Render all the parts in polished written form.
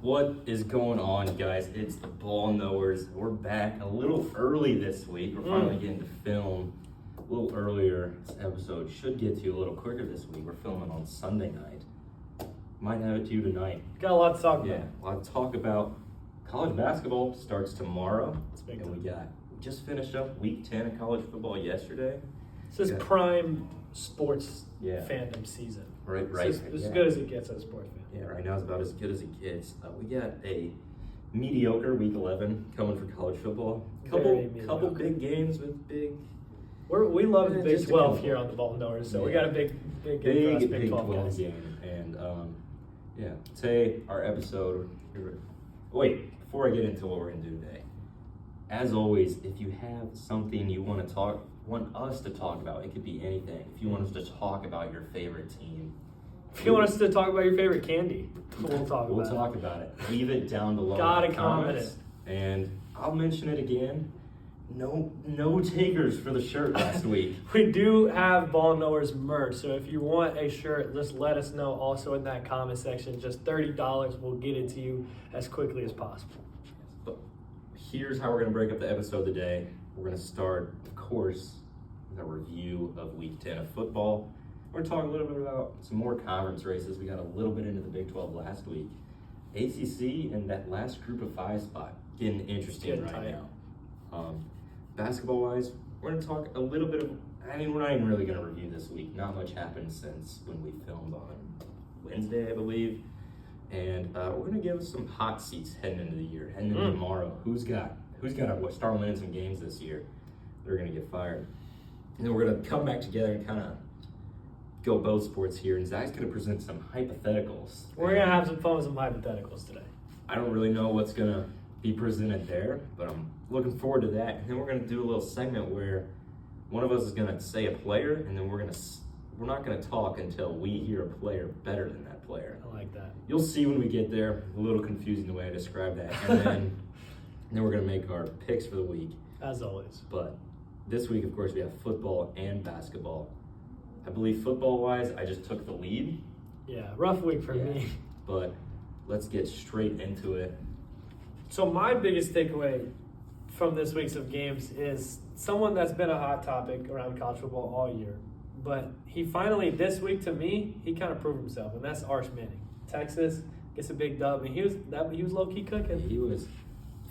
What is going on, guys? It's the Ball Knowers. We're back a little early this week. We're finally getting to film a little earlier. This episode should get to you a little quicker this week. We're filming on Sunday night. Might have it to you tonight. Got a lot to talk about. Yeah, a lot to talk about. College basketball starts tomorrow. Big And time. we just finished up week 10 of college football yesterday. This is prime sports Yeah. fandom season. Right. It's as good as it gets as a sports fan. Yeah, right now it's about as good as it gets. We got a mediocre week 11 coming for college football. Very Couple mediocre. big games with big We love the Yeah, Big just a 12 couple. here on the Ball Knowers, so we Yeah. got a big game for us, Big 12 guys. game. And today our episode. Wait, before I get into what we're gonna do today, as always, if you have something you want us to talk about, it could be anything. If you want us to talk about your favorite team, If you want us to talk about your favorite candy, we'll talk about it. Leave it down below. Gotta in the comment comments, and I'll mention it again. No takers for the shirt last week. We do have Ball Knowers merch, so if you want a shirt, just let us know also in that comment section. Just $30, we'll get it to you as quickly as possible. But here's how we're going to break up the episode today. We're going to start, of course, with a review of Week 10 of football. We're going to talk a little bit about some more conference races. We got a little bit into the Big 12 last week. ACC and that last group of 5 spot getting interesting Getting right tight. now. Basketball-wise, we're going to talk a little bit of, we're not even really going to review this week. Not much happened since when we filmed on Wednesday, I believe. And we're going to give some hot seats heading into the year, heading into tomorrow. Who's got to start winning some games this year? They're going to get fired. And then we're going to come back together and kind of go both sports here. And Zach's going to present some hypotheticals. We're going to have some fun with some hypotheticals today. I don't really know what's going to be presented there, but I'm looking forward to that. And then we're going to do a little segment where one of us is going to say a player, and then we're not going to talk until we hear a player better than that player. I like that. You'll see when we get there. A little confusing the way I describe that. And then we're going to make our picks for the week. As always. But this week, of course, we have football and basketball. I believe football-wise, I just took the lead. Yeah, rough week for Yeah. me. But let's get straight into it. So my biggest takeaway from this week's of games is someone that's been a hot topic around college football all year. But he finally, this week to me, he kind of proved himself, and that's Arch Manning. Texas gets a big dub, and he was low-key cooking. He was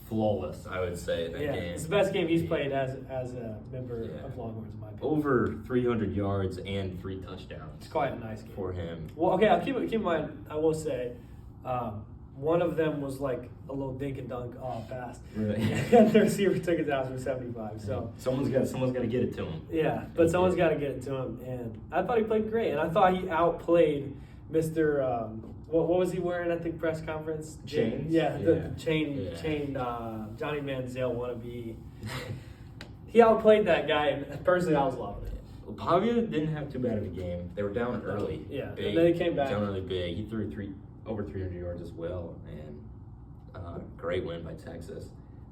flawless, I would say, in that game. It's the best game he's played as a member Yeah. of Longhorns, in my opinion. Over 300 yards and 3 touchdowns. It's quite a nice game. For him. Well, okay, I'll keep in mind, I will say, one of them was like a little dink and dunk pass. Really? And the receiver took it down for 75. So Someone's got to get it to him. yeah, but someone's got to get it to him. And I thought he played great. And I thought he outplayed Mr. What was he wearing at the press conference? Chains? Yeah, the Yeah. chain Johnny Manziel wannabe. He outplayed that guy, and personally, I was loving it. Well, Pavia didn't have too bad of a game. They were down early. Yeah, Big, and then he came back. Down really big. He threw over 300 yards as well. And great win by Texas.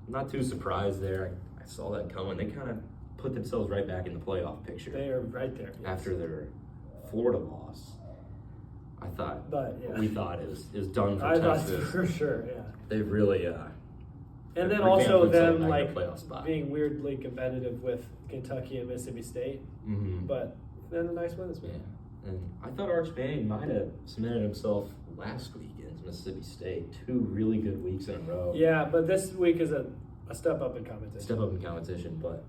I'm not too surprised there. I saw that coming. They kind of put themselves right back in the playoff picture. They are right there. Yes. After their Florida loss. We thought it was done for I thought Texas. for sure, yeah. They really And then revamped also themselves them back like in the playoff spot. being weirdly competitive with Kentucky and Mississippi State, Mm-hmm. but then a nice win this Yeah, week. and I thought Arch Manning might have cemented himself last week against Mississippi State. 2 really good weeks in a row. Yeah, but this week is a step up in competition. Step up in competition, but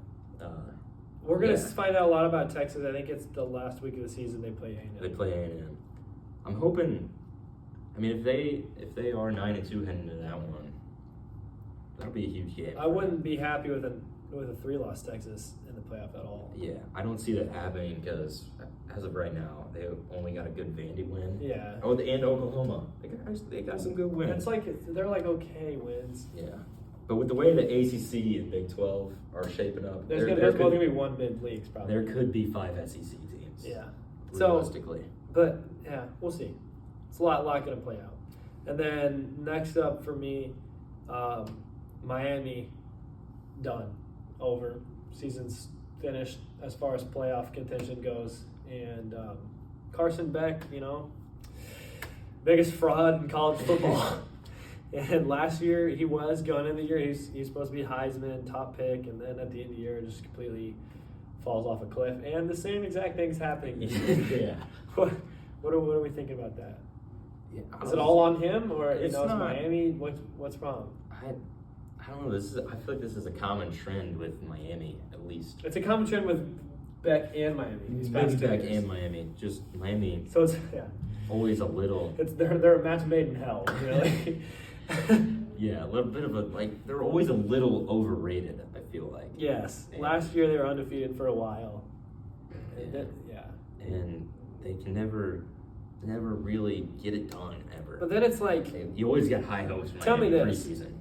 We're gonna yeah. find out a lot about Texas. I think it's the last week of the season they play A&M. they play A&M. I'm hoping. I mean, if they are 9-2 heading into that one, that'll be a huge game. I wouldn't be happy with a 3-loss Texas in the playoff at all. Yeah, I don't see that happening because as of right now, they only got a good Vandy win. Yeah. Oh, and Oklahoma. They got some good wins. It's like they're like okay wins. Yeah. But with the way the ACC and Big 12 are shaping up, There's both gonna be one mid leagues probably. there could be 5 SEC teams. Yeah. So, Realistically. but yeah, we'll see. It's a lot going to play out. And then next up for me, Miami, done, over. Season's finished as far as playoff contention goes. And Carson Beck, biggest fraud in college football. And last year he was going in the year he's supposed to be Heisman top pick, and then at the end of the year just completely falls off a cliff. And the same exact thing's happening this year. Yeah. What are we thinking about that? Yeah, Is it all on him, or It's is not. Miami? What's wrong? I don't know. I feel like this is a common trend with Miami, at least. It's a common trend with Beck and Miami. These past 2 Beck years. and Miami. Just Miami. So it's Always a little. they're a match made in hell, really. Yeah, a little bit of a they're always a little overrated, I feel like. Yes. And- Last year they were undefeated for a while. And they can never really get it done ever. But then it's like, You always got high hopes. Tell me Miami this. preseason.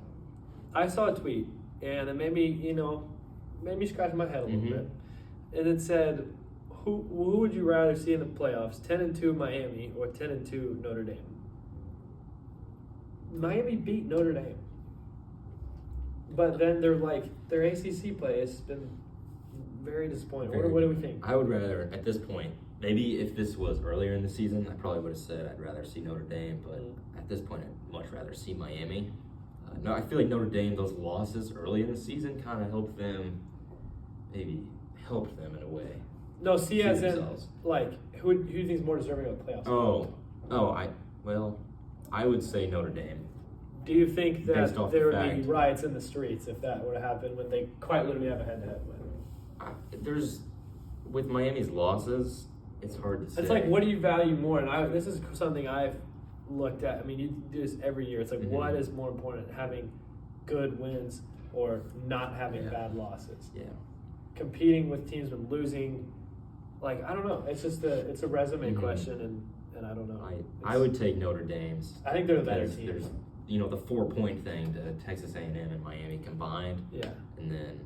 I saw a tweet, and it made me scratch my head a little Mhm. bit. And it said, who would you rather see in the playoffs, 10-2 Miami or 10-2 Notre Dame? Miami beat Notre Dame. But then their ACC play has been very disappointing. What do we think? I would rather, at this point, maybe if this was earlier in the season, I probably would have said I'd rather see Notre Dame, but at this point, I'd much rather see Miami. No, I feel like Notre Dame, those losses early in the season kind of helped them in a way. No, see as in, themselves. who do you think is more deserving of the playoffs? I would say Notre Dame. Do you think that Based off there the would be fact. riots in the streets if that were to happen when they quite literally have a head-to-head win? With Miami's losses, it's hard to say. It's like, what do you value more? And this is something I've looked at. I mean, you do this every year. It's like, what is more important, having good wins or not having bad losses? Yeah. Competing with teams but losing, I don't know. It's just it's a resume question, and I don't know. I would take Notre Dame's. I think they're the better There's team. the 4-point thing to Texas A&M and Miami combined. Yeah. And then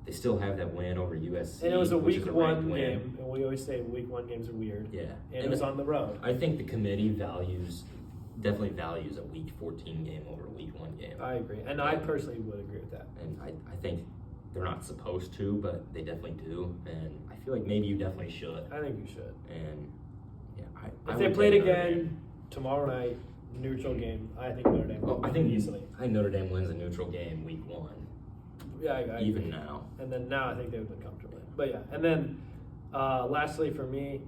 they still have that win over USC. And it was a which week is one ranked win. game, and we always say week one games are weird. Yeah. And it was on the road. I think the committee definitely values a week 14 game over a week 1 game. I agree. And I personally would agree with that. And I think they're not supposed to, but they definitely do. And I feel like maybe you definitely should. I think you should. And If they played again tomorrow night, neutral game, I think Notre Dame will I think easily. I think Notre Dame wins a neutral game week 1. Yeah, I Even agree. now. And then now I think they would win comfortably. But yeah, and then lastly for me,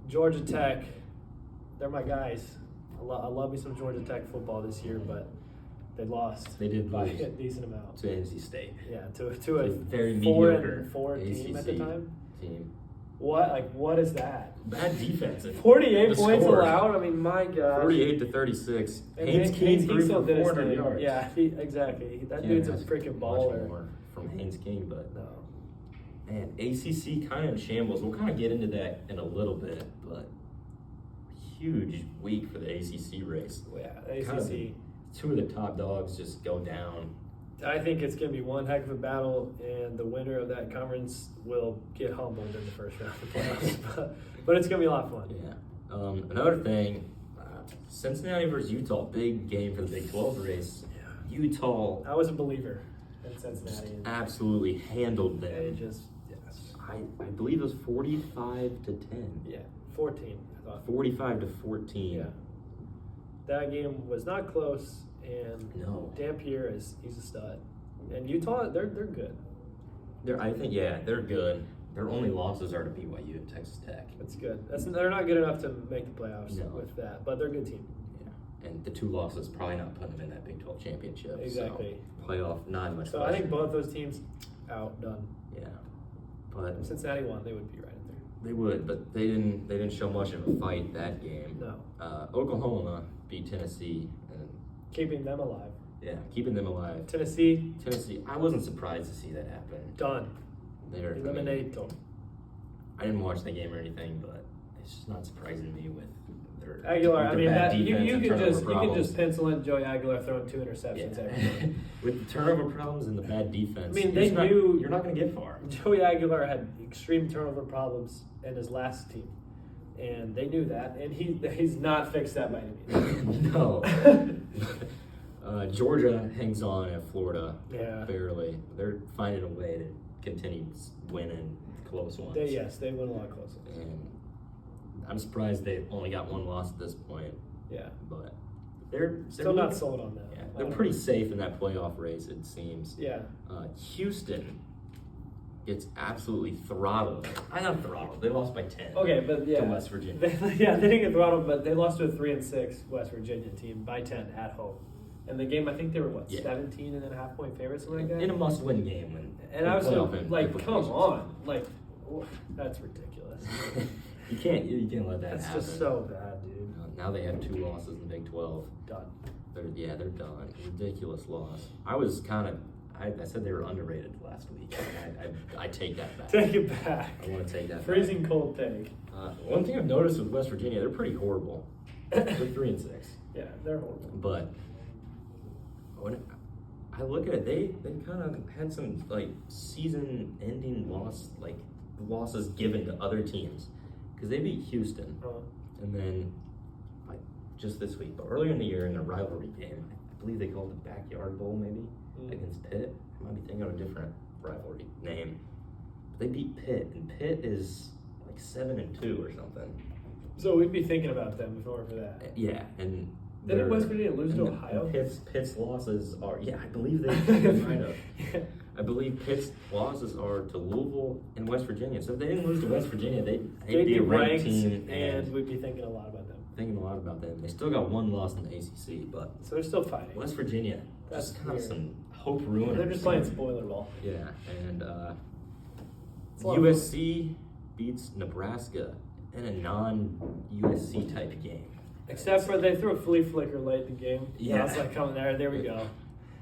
Georgia Tech, they're my guys. I love me some Georgia Tech football this year, but they lost. They did by lose a decent amount. to NC State. Yeah, to a very 4-4 mediocre team at the ACC time. team. What is that? Bad defense. 48 The points score. allowed. I mean, my God. 48-36. And Haynes King threw still for did his 400 thing. yards. Yeah, exactly. That Can't dude's a ask freaking much baller. more from Haynes King, but No. man, ACC kind of in shambles. We'll kind of get into that in a little bit, but huge week for the ACC race. Yeah, Kind of ACC. two of the top dogs just go down. I think it's going to be one heck of a battle, and the winner of that conference will get humbled in the first round of the playoffs. but it's going to be a lot of fun. Yeah. Another thing, Cincinnati versus Utah, big game for the Big 12 race. Yeah. Utah I was a believer in Cincinnati. And absolutely handled they them. just, yes. I believe it was 45-10. Yeah, 14, I thought. 45-14. Yeah. That game was not close, and No. Dampier he's a stud. And Utah, they're good. I think they're good. Their only losses are to BYU and Texas Tech. That's good. They're not good enough to make the playoffs No. with that, but they're a good team. Yeah. And the 2 losses probably not putting them in that Big 12 championship. Exactly. So playoff, not much So question. I think both those teams out, done. Yeah. But If Cincinnati won, they would be right in there. they would, but they didn't show much of a fight that game. No. Oklahoma beat Tennessee and Keeping them alive. keeping them alive. Tennessee, I wasn't surprised to see that happen. done. They're Eliminato. I didn't watch the game or anything, but it's just not surprising to me with their Aguilar, with I their mean, bad that, you defense and can turnover just problems. pencil in Joey Aguilar throwing 2 interceptions every game. With the turnover problems and the bad defense. I mean, you're they knew you're not going to get far. Joey Aguilar had extreme turnover problems in his last team, and they knew that, and he's not fixed that by any means. No. Georgia hangs on at Florida. Yeah. Barely. They're finding a way to continue winning close ones. They win a lot closer. And I'm surprised they've only got 1 loss at this point. Yeah. But they're Still not sold on that. Yeah, they're pretty safe in that playoff race, it seems. Yeah. Houston gets absolutely throttled. Not throttled. They lost by 10. Okay, but yeah. To West Virginia. They didn't get throttled, but they lost to a 3-6 West Virginia team by 10 at home. And the game, I think they were 17.5 point favorites, something like that. In a must-win game, and I was like, come on, like, that's ridiculous. you can't let that That's happen. That's just so bad, dude. Now they have 2 losses in the Big 12. Done. They're done. Ridiculous loss. I said they were underrated last week. I take that back. Take it back. I want to take that Freezing back. cold take. One thing I've noticed with West Virginia, they're pretty horrible. They're 3-6. Yeah, they're horrible. But when I look at it, they kind of had some like season-ending losses given to other teams because they beat Houston, and then like just this week, but earlier in the year in a rivalry game, I believe they called it the Backyard Bowl maybe against Pitt. I might be thinking of a different rivalry name. But they beat Pitt, and Pitt is like 7-2 or something. So we'd be thinking about them if it weren't for that. Yeah, and didn't West Virginia lose to Ohio? Pitt's losses are I believe they might have. Yeah. I believe Pitt's losses are to Louisville and West Virginia. So if they didn't lose to West Virginia, they'd be a ranked team, and we'd be thinking a lot about them. Thinking a lot about them. They still got 1 loss in the ACC, but so they're still fighting. West Virginia, That's just kind of weird. some hope ruiners. They're just playing spoiler ball. Yeah, and USC beats Nebraska in a non-USC type game. Except for they threw a flea flicker late in the game. Yeah. I was like, come there we go.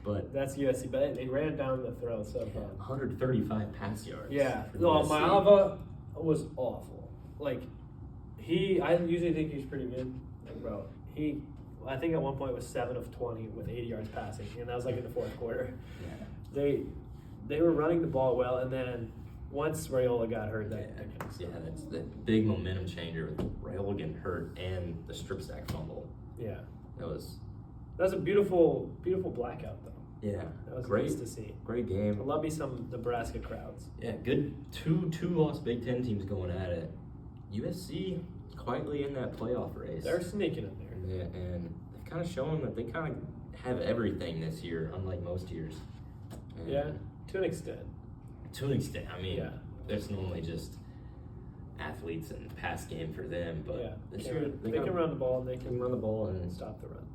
But that's USC. But they ran it down the throat so far. 135 pass yards. Yeah. for No, USC. Maava was awful. Like, I usually think he's pretty good. Like, bro, I think at one point was 7 of 20 with 80 yards passing, and that was like in the 4th quarter. Yeah. They were running the ball well, and then once Raiola got hurt, that's the big momentum changer with Raiola getting hurt and the strip sack fumble. Yeah. That was a beautiful, beautiful blackout, though. Yeah, That was great nice to see. Great game. I love me some Nebraska crowds. Yeah, good two-loss Big Ten teams going at it. USC quietly in that playoff race. They're sneaking in there. Yeah, and they've kind of shown that they kind of have everything this year, unlike most years. And Yeah, to an extent. To an extent. I mean, Yeah. there's normally just athletes and pass game for them, but Yeah, this year they can run the ball and they can run the ball and stop the run.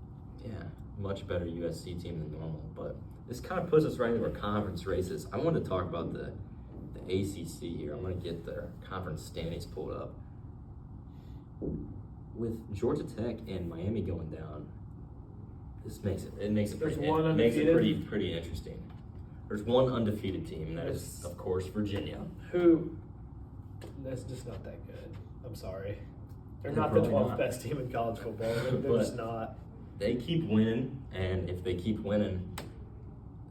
Yeah, much better USC team than normal. But this kind of puts us right into our conference races. I want to talk about the ACC here. I'm going to get the conference standings pulled up. With Georgia Tech and Miami going down, this makes it There's pretty, one it makes it undefeated? pretty interesting. There's one undefeated team, and that is, of course, Virginia. That's just not that good. I'm sorry. They're They're not the probably 12th not. best team in college football. They're But just not. They keep winning, and if they keep winning,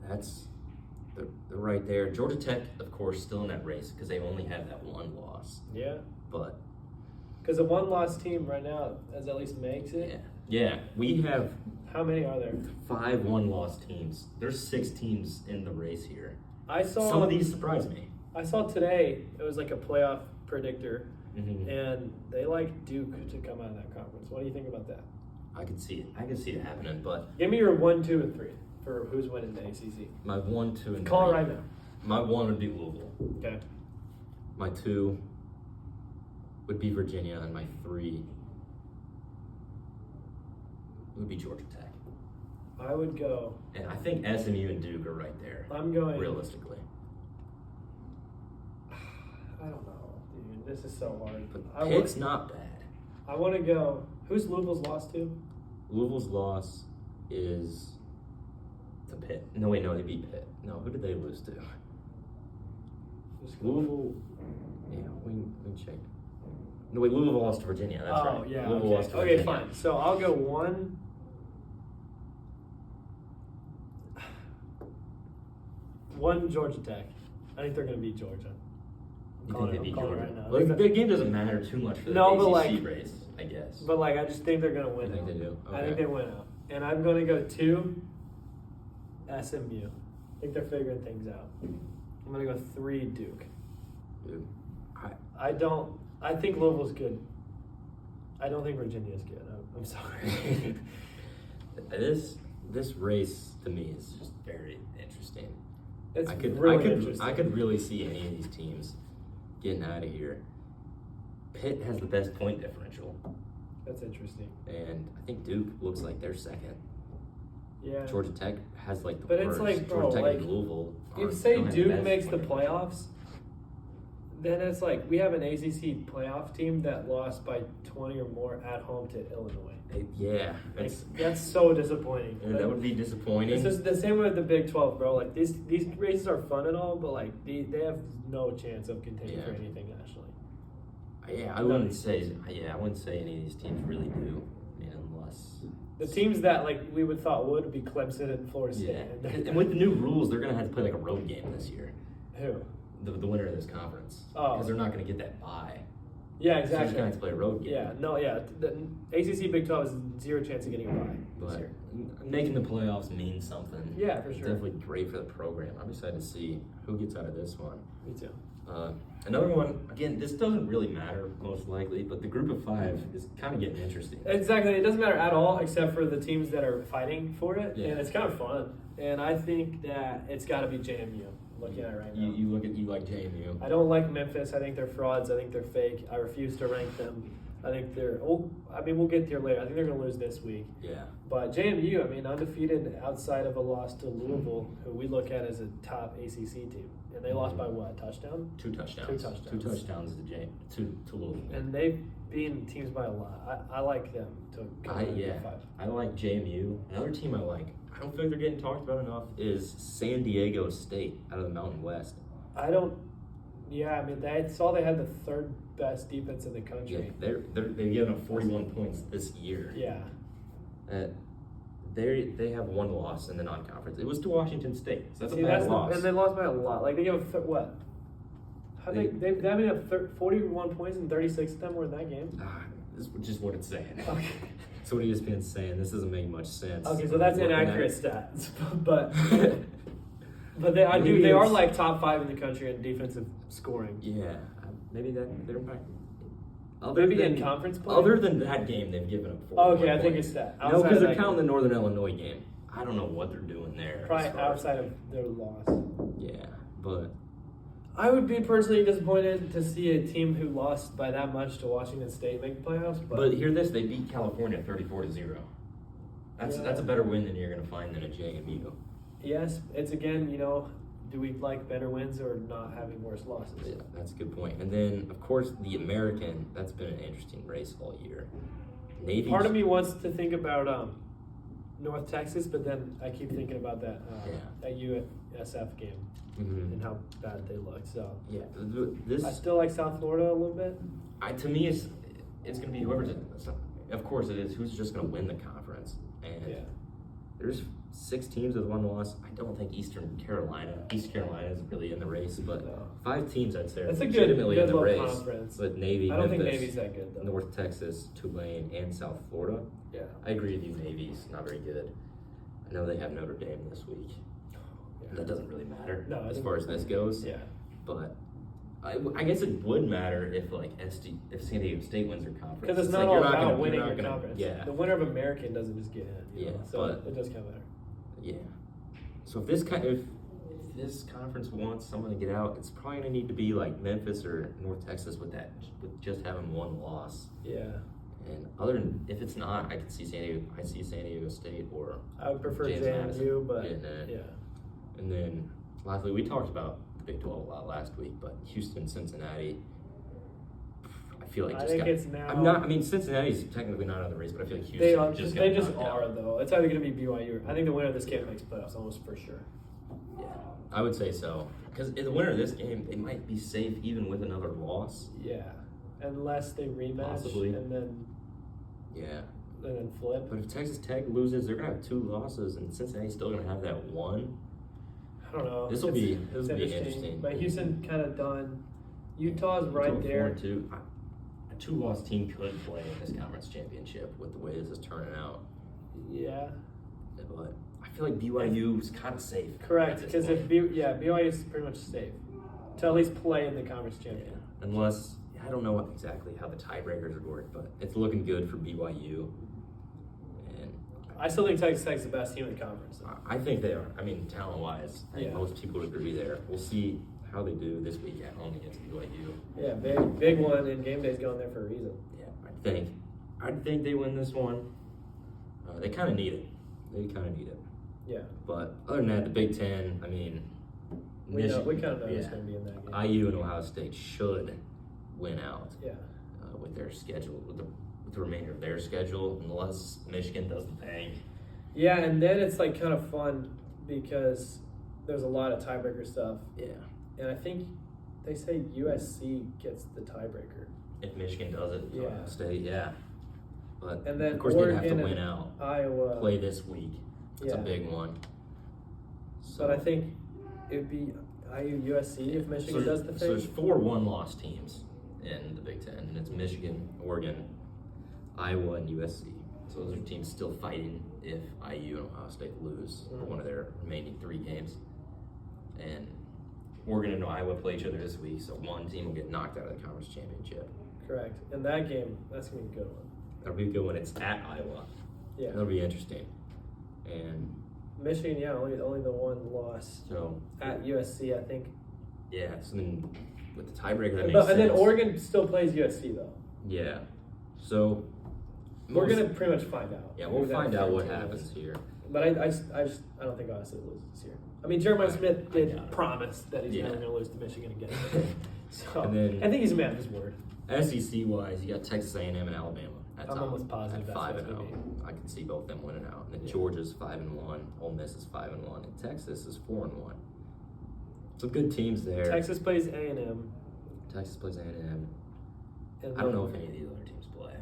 they're right there. Georgia Tech, of course, still in that race because they only have that 1 loss. Yeah. But Because the one-loss team right now at least makes it. yeah, we have How many are there? 5 1-loss teams. There's 6 teams in the race here. I saw Some of these surprise me. I saw today it was like a playoff predictor, Mm-hmm. and they like Duke to come out of that conference. What do you think about that? I could see it. I could see it happening, but Give me your 1, 2, and 3 for who's winning the ACC. my 1, 2, and Call it 3. right now. My 1 would be Louisville. Okay. My 2 would be Virginia, and my 3 would be Georgia Tech. I would go. And I think SMU and Duke are right there. I'm going. Realistically. I don't know, dude. This is so hard. But Pitt's not bad. I want to go. Who's Louisville's lost to? Louisville's loss is to Pitt. No, wait, no, they beat Pitt. No, who did they lose to? Louisville. Yeah, we can check. No, wait, Louisville lost to Virginia. That's right. Oh, yeah. Louisville lost to Okay, Virginia. fine. So I'll go 1. One Georgia Tech. I think they're going to beat Georgia. You think they beat Georgia? Right now. Well, the game doesn't matter too much for the ACC race, I guess. But I just think they're going to win. I think they do. I think Okay. they win out. And I'm going to go 2 SMU. I think they're figuring things out. I'm going to go 3 Duke. Dude, I think Louisville's good. I don't think Virginia's good. I'm sorry. this race to me is just very interesting. It's I could really see any of these teams getting out of here. Pitt has the best point differential. That's interesting. And I think Duke looks like they're second. Yeah. Georgia Tech has like the But worst. it's like, bro, Georgia Tech like, and Louisville. if say don't have Duke best makes the point differential. playoffs, then it's like we have an ACC playoff team that lost by 20 or more at home to Illinois. Yeah, Like, that's so disappointing. and that would be disappointing. It's just the same with the Big 12, bro. Like these races are fun and all, but like they have no chance of contending for anything nationally. Yeah, I wouldn't say any of these teams really do. I mean, unless The teams that like we would thought would be Clemson and Florida State. yeah, and with the new rules, they're gonna have to play like a road game this year. Who? The winner of this conference, Oh. because they're not gonna get that bye. Yeah, So they're exactly. just gonna have to play a road game. Yeah, no, yeah. The ACC Big 12 is zero chance of getting a bye this But year. making the playoffs means something. Yeah, for It's sure. definitely great for the program. I'm excited to see who gets out of this one. Me too. Another one, again, this doesn't really matter most likely, but the group of five is kind of getting interesting. Exactly. It doesn't matter at all except for the teams that are fighting for it, Yeah. and it's kind of fun. And I think that it's got to be JMU. Looking at it right now. You like JMU. I don't like Memphis. I think they're frauds. I think they're fake. I refuse to rank them. I think they're. Oh, I mean, we'll get there later. I think they're going to lose this week. Yeah. But JMU, I mean, undefeated outside of a loss to Louisville, who we look at as a top ACC team, and they lost by what, touchdown? Two touchdowns. Two touchdowns. Two touchdowns to Louisville. And they've beaten teams by a lot. I like them to come in the five. I like JMU. Another team I like, I don't feel like they're getting talked about enough, is San Diego State out of the Mountain West. I don't. Yeah, I mean, I saw they had the third best defense in the Yeah, country. they've given up 41 points this year. Yeah. They have one loss in the non-conference. It was to Washington State, so that's See, a bad loss. and they lost by a lot. Like they gave up what? How they made up 41 points and 36 of them were in that game. This is just what it's saying. Okay. That's what ESPN's saying. This doesn't make much sense. Okay, so that's Looking at inaccurate it. stats, but they are like top 5 in the country in defensive scoring. Yeah, maybe they're back. Maybe in conference play. Other than that game, they've given up 4. Okay, I think it's that. No, because they're counting the Northern Illinois game. I don't know what they're doing there. Probably as far as- outside of their loss. Yeah, but I would be personally disappointed to see a team who lost by that much to Washington State make the playoffs. but hear this: they beat California 34-0. That's a better win than you're gonna find in a JMU. Yes, it's again, do we like better wins or not having worse losses? Yeah, that's a good point. And then, of course, the American. That's been an interesting race all year. Navy. Part of me wants to think about North Texas, but then I keep thinking about that USF game and how bad they look. So Yeah, I still like South Florida a little bit. To me, it's gonna be whoever's. Of course, it is. Who's just gonna win the conference? And there's 6 teams with 1 loss. I don't think East Carolina is really in the race, but 5 teams I'd say are That's a legitimately good in the little race. conference. But Navy, I don't think Memphis, Navy's that good though. North Texas, Tulane, and South Florida. Yeah. I agree with you. Navy's not very good. I know they have Notre Dame this week. That doesn't really matter as far as this goes. Yeah. But I guess it would matter if if San Diego State wins their conference. Because it's not like all you're not about gonna- winning you're your not gonna- conference. Yeah. The winner of American doesn't just get in. Yeah, So but- it does kind of matter. Yeah. So if this conference wants someone to get out, it's probably gonna need to be like Memphis or North Texas with just having 1 loss. Yeah. And other than if it's not, I see San Diego State or I would prefer James JMU, Madison but getting in. yeah. And then lastly, we talked about the Big 12 a lot last week, but Houston, Cincinnati. I feel like I just think got. it's now. I'm not. I mean, Cincinnati's technically not out of the race, but I feel like Houston They are just they got just knocked out. are though. It's either going to be BYU. I think the winner of this game makes playoffs almost for sure. Yeah, I would say so. Because the winner of this game, they might be safe even with another loss. Yeah, unless they rematch Possibly. and then Yeah. flip. But if Texas Tech loses, they're gonna have 2 losses, and Cincinnati's still gonna have that 1. I don't know. This will be It's interesting. But Houston kind of done. Utah's right there. 4-2. A 2-loss team could play in this conference championship with the way this is turning out. Yeah. But I feel like BYU is kind of safe. Correct. at this Because point. BYU is pretty much safe to at least play in the conference champion. Unless I don't know exactly how the tiebreakers would work, but it's looking good for BYU. And I still think Texas Tech's the best team in the conference. I think they are. I mean, talent-wise, I think most people would agree there. We'll see how they do this week at home against BYU. Yeah, big one, and game day's going there for a reason. Yeah, I think they win this one. They kind of need it. Yeah. But other than that, the Big Ten, I mean, we kind of know who's going to be in that game. IU and Ohio State should win out. Yeah. With their schedule, with the remainder of their schedule, unless Michigan does the thing. Yeah, and then it's like kind of fun because there's a lot of tiebreaker stuff. Yeah. And I think they say USC gets the tiebreaker. If Michigan does it, Yeah. Ohio State, yeah. But And then of course Oregon they'd have to win out. Iowa Play this week. That's a big one. But I think it'd be IU USC if Michigan does the thing. So there's 4 one-loss teams in the Big Ten, and it's Michigan, Oregon, Iowa, and USC. So those are teams still fighting if IU and Ohio State lose one of their remaining 3 games. And Oregon and Iowa play each other this week, so one team will get knocked out of the conference championship. Correct. And that game, that's going to be a good one. That'll be a good one. It's at Iowa. Yeah. That'll be interesting. And Michigan, only the one loss. So at USC, I think. Yeah, so then with the tiebreaker, that makes And sense. then Oregon still plays USC though. Yeah. So we're gonna pretty much find out. Yeah, we'll find out what happens here. But I don't think Ohio State loses this year. I mean, Jeremiah Smith did promise that he's never gonna lose to Michigan again. So And then, I think he's a man of his word. SEC wise, you got Texas A&M and Alabama. I'm almost positive that's 5-0. I can see both them winning out. And then Georgia's 5-1, Ole Miss is 5-1, and Texas is 4-1. So good teams there. Texas plays A&M. Texas plays A&M. I don't know if any of these other teams play.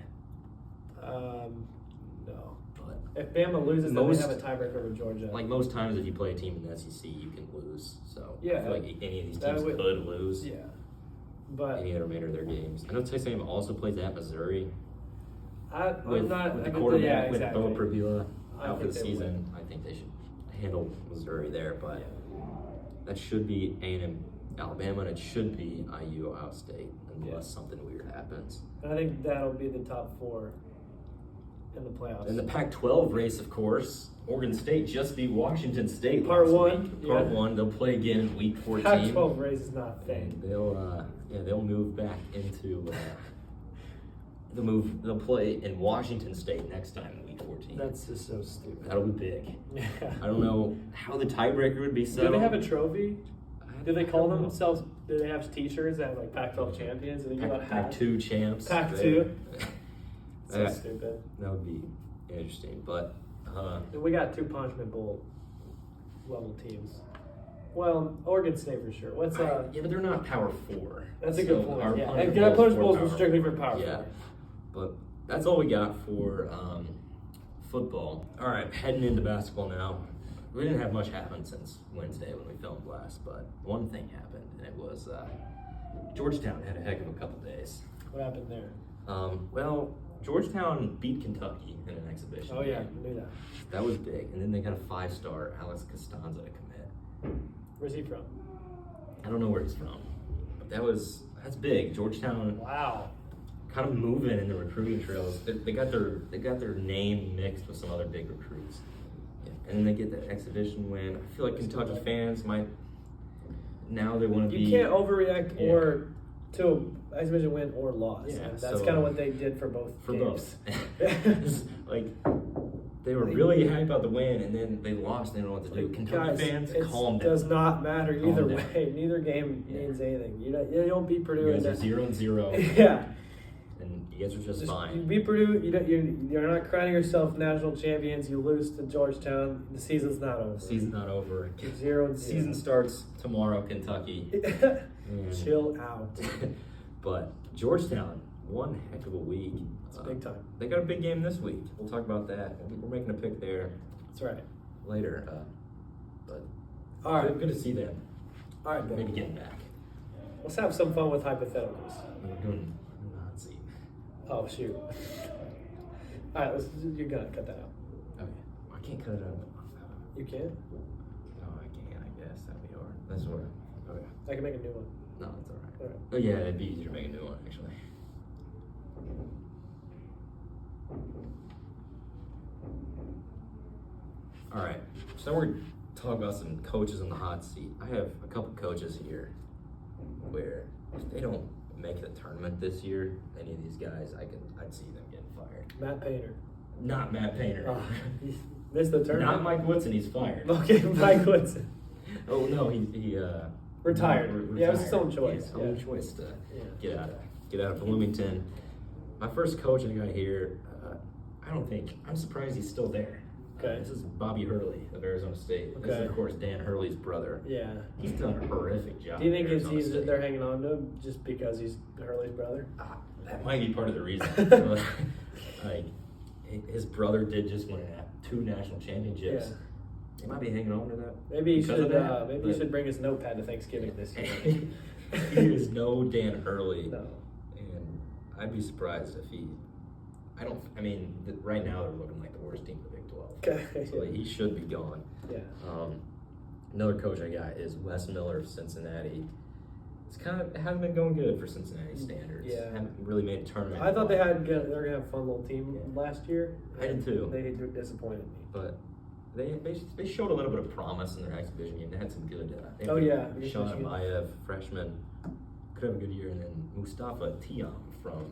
No. But if Bama loses, then they have a tiebreaker with Georgia. Like most times, if you play a team in the SEC, you can lose. So I feel like any of these teams could lose. Yeah. But any of the remainder of their games. I know Texas A&M also plays at Missouri. With the quarterback with Bo Prabula out for the season. I think they should handle Missouri there, but that should be A&M Alabama, and it should be IU Ohio State unless something weird happens. And I think that'll be the top 4 in the playoffs. In the Pac-12 race, of course, Oregon State just beat Washington State Part last 1. week. Part 1. They'll play again in week 14. Pac-12 race is not a thing. They'll move back into. They'll play in Washington State next time in week 14. That's just so stupid. That'll be big. Yeah. I don't know how the tiebreaker would be set. Do they have a trophy? Do they call themselves? Do they have T-shirts that have like Pac-12 champions? And they give out hats? Pac-2 champs. Pac-2. So stupid. That would be interesting, but and we got 2 Punishment Bowl level teams. Well, Oregon State for sure. What's yeah, but they're not Power 4. That's a good point. Our Yeah, Punishment Bowls Bowl's were strictly for Power 4. But that's all we got for football. All right, heading into basketball now. We didn't have much happen since Wednesday when we filmed last, but one thing happened, and it was Georgetown had a heck of a couple days. What happened there? Well, Georgetown beat Kentucky in an exhibition. Oh yeah, I knew that. That was big, and then they got a 5-star Alex Costanza to commit. Where's he from? I don't know where he's from, but that's big. Georgetown. Wow. Kind of moving in the recruiting trails. They got their name mixed with some other big recruits, and then they get that exhibition win. I feel like Kentucky fans might now they want to be. You can't overreact or to exhibition win or loss. Yeah, and that's kind of what they did for both. Both. Like they were really happy about the win, and then they lost. They don't know what to do. Kentucky fans, calm down. It does not matter either way. Neither game means anything. You don't beat Purdue. You guys are 0-0. Yeah. And you guys are just fine. You beat Purdue. You're not crowning yourself national champions. You lose to Georgetown. The season's not over. Season's not over. 0-0. Season starts tomorrow, Kentucky. Chill out. But Georgetown, one heck of a week. It's big time. They got a big game this week. We'll talk about that. We're making a pick there. That's right. Later. But all right. Good to see them. All right, maybe getting back. Let's have some fun with hypotheticals. We're doing hot seat. Oh shoot! All right, you're gonna cut that out. Okay. I can't cut it out. You can? No, I can't. I guess that'd be hard. That's all right. Okay. I can make a new one. No, that's all right. All right. Oh yeah, it'd be easier to make a new one actually. All right, so we're talking about some coaches on the hot seat. I have a couple coaches here where if they don't make the tournament this year, any of these guys, I'd see them getting fired. Matt Painter. Not Matt Painter. Oh, he missed the tournament. Not Mike Woodson. He's fired. Okay, Mike Woodson. Oh no, he Retired. retired. Yeah, it was his own choice. His own choice to Yeah. get out of Bloomington. My first coach I got here, I'm surprised he's still there. Okay. This is Bobby Hurley of Arizona State. This Okay. is, of course, Dan Hurley's brother. Yeah. He's done a horrific job. Do you think at Arizona he's State. they're hanging on to him just because he's Hurley's brother? That might be part of the reason. Like, his brother did just win 2 national championships. Yeah. He might be hanging on to that. Maybe he because should. of that, Maybe but- he should bring his notepad to Thanksgiving this year. He is no Dan Hurley. No. And I'd be surprised if he. Right now they're looking like the worst team in the Big 12. Okay. So he should be gone. Yeah. Another coach I got is Wes Miller of Cincinnati. It hasn't been going good for Cincinnati standards. Yeah. Haven't really made a tournament. I thought they were gonna have a fun little team last year. I did too. They disappointed me. But they showed a little bit of promise in their exhibition game. They had some good. They Oh, had yeah. Sean Michigan. Amayev, freshman, could have a good year, and then Mustafa Tiam from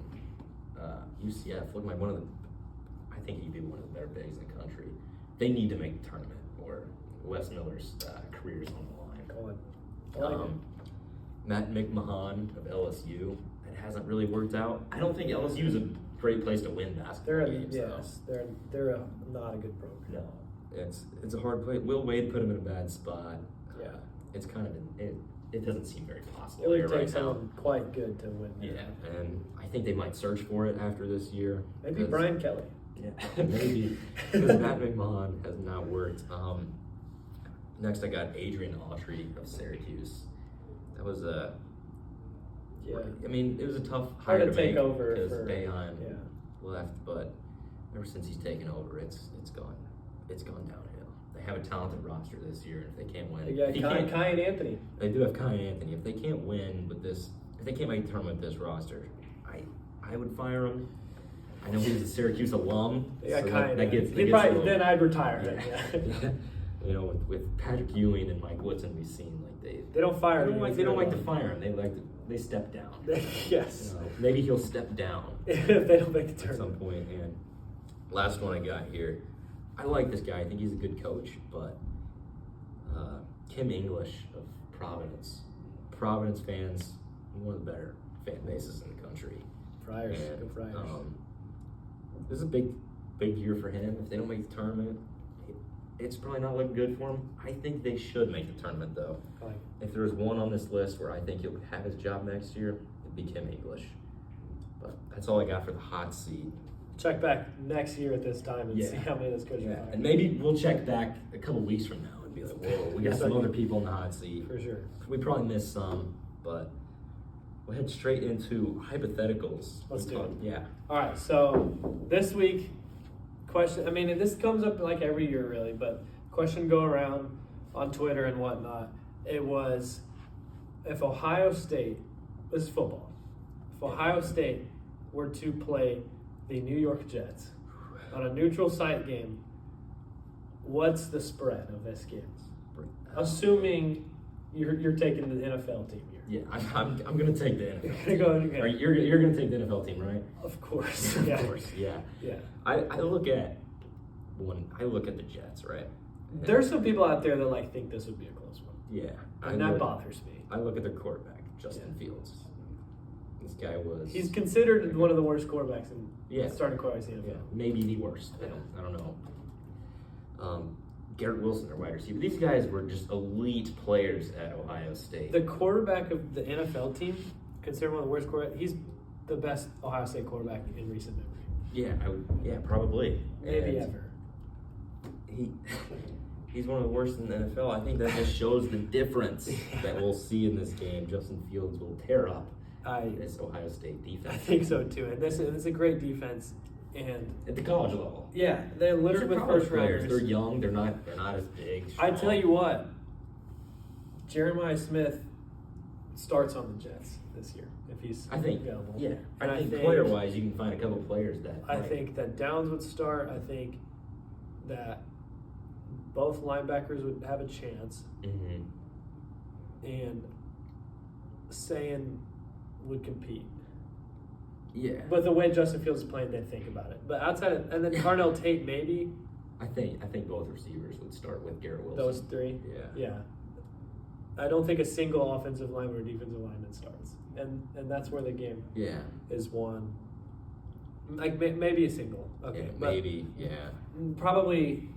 UCF, looking like I think he'd be one of the better bigs in the country. They need to make the tournament, or Wes Miller's career's on the line. Go on. I like it. Matt McMahon of LSU. It hasn't really worked out. I don't think LSU is a great place to win basketball games. They're not a good program. No, it's a hard play. Will Wade put him in a bad spot. Yeah. It's kind of it doesn't seem very possible. It would here take right now. someone quite good to win. Yeah, and I think they might search for it after this year. Maybe because- Brian Kelly. Yeah, maybe because Matt McMahon has not worked. Next, I got Adrian Autry of Syracuse. That was Yeah. it was a tough Hard hire to to take make over because for- Boeheim Yeah. left, but ever since he's taken over, it's gone downhill. They have a talented roster this year, and if they can't win, They got if he Kai can't- and Anthony. they do have Kai and Anthony. If they can't win with this, if they can't make the tournament with this roster, I would fire him. I know he was a Syracuse alum, They got so Kai that and gets. Anthony. That gets a Then little- I'd retire. Yeah. You know, with Patrick Ewing and Mike Woodson, we've seen like They don't fire. they don't like to fire him. They step down. Yes. You know, maybe he'll step down If they don't make the at some tournament. point. And last one I got here, I like this guy. I think he's a good coach, but Kim English of Providence. Providence fans, one of the better fan bases in the country. Friars. And, Go Friars. this is a big year for him. If they don't make the tournament, it's probably not looking good for him. I think they should make the tournament, though. Fine. If there was one on this list where I think he'll have his job next year, it'd be Kim English. But that's all I got for the hot seat. Check back next year at this time and Yeah. see how many of those coaches are. And maybe we'll check back a couple weeks from now and be like, whoa, we got Yes, some I other do. people in the hot seat. For sure. We probably missed some, but we'll head straight into hypotheticals. Let's do it. Yeah. All right. So this week, question. I mean, and this comes up like every year, really, but question go around on Twitter and whatnot. It was if Ohio State. This is football. If Ohio State were to play the New York Jets on a neutral site game, what's the spread of this game? Assuming you're taking the NFL team here. Yeah, I'm gonna take the NFL. You're gonna go, okay. You're gonna take the NFL team, right? Of course. Of Yeah. course, yeah. Yeah. I look at the Jets, right? There's some people out there that think this would be a close one. Yeah, And that bothers me. I look at their quarterback, Justin Fields. This guy was. He's considered one of the worst quarterbacks in Yeah. starting quarterbacks in the NFL. maybe the worst. I don't know. Garrett Wilson, their wide receiver. These guys were just elite players at Ohio State. The quarterback of the NFL team, considered one of the worst quarterbacks, he's the best Ohio State quarterback in recent memory. Yeah, probably. Maybe And ever. He's one of the worst in the NFL. I think that just shows the difference that we'll see in this game. Justin Fields will tear up this Ohio State I defense think so too. And this is a great defense. And at the college level. yeah, they're These littered are with college first players. rounders. They're young. They're not as big. I strong. tell you what, Jeremiah Smith starts on the Jets this year if he's I think. available. Yeah, And I think player-wise, you can find a couple players that. I think that Downs would start. I think that both linebackers would have a chance, and Sayin would compete. Yeah. But the way Justin Fields is playing, they'd think about it. But outside of, and then Darnell Tate maybe. I think both receivers would start with Garrett Wilson. Those three. Yeah. I don't think a single offensive lineman or defensive lineman starts, and that's where the game is won. Like maybe a single. Okay. Yeah, maybe. Yeah. Probably,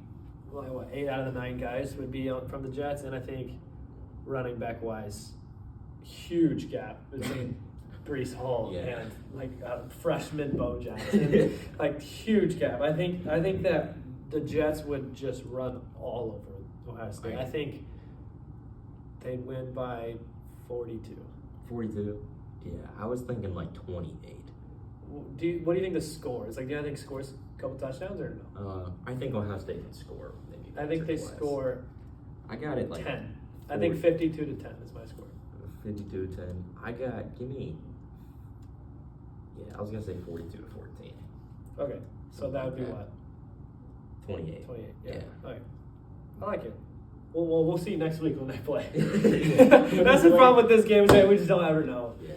like, 8 out of the 9 guys would be from the Jets, and I think running back wise, huge gap between Breece Hall and like freshman Bo Jackson. Like huge gap. I think that the Jets would just run all over Ohio State. I think they'd win by 42. 42? Yeah, I was thinking like 28. What do you think the score is? Like, do you think scores a couple touchdowns or no? I think Ohio State can score. Maybe. I think they score. I got it like 10. I think 52-10 is my score. 52-10. Give me. Yeah, I was gonna say 42-14. Okay, so that would be what? 28. 28. Yeah. Okay. I like it. We'll see next week when they play. That's the problem with this game is that we just don't ever know. Yeah.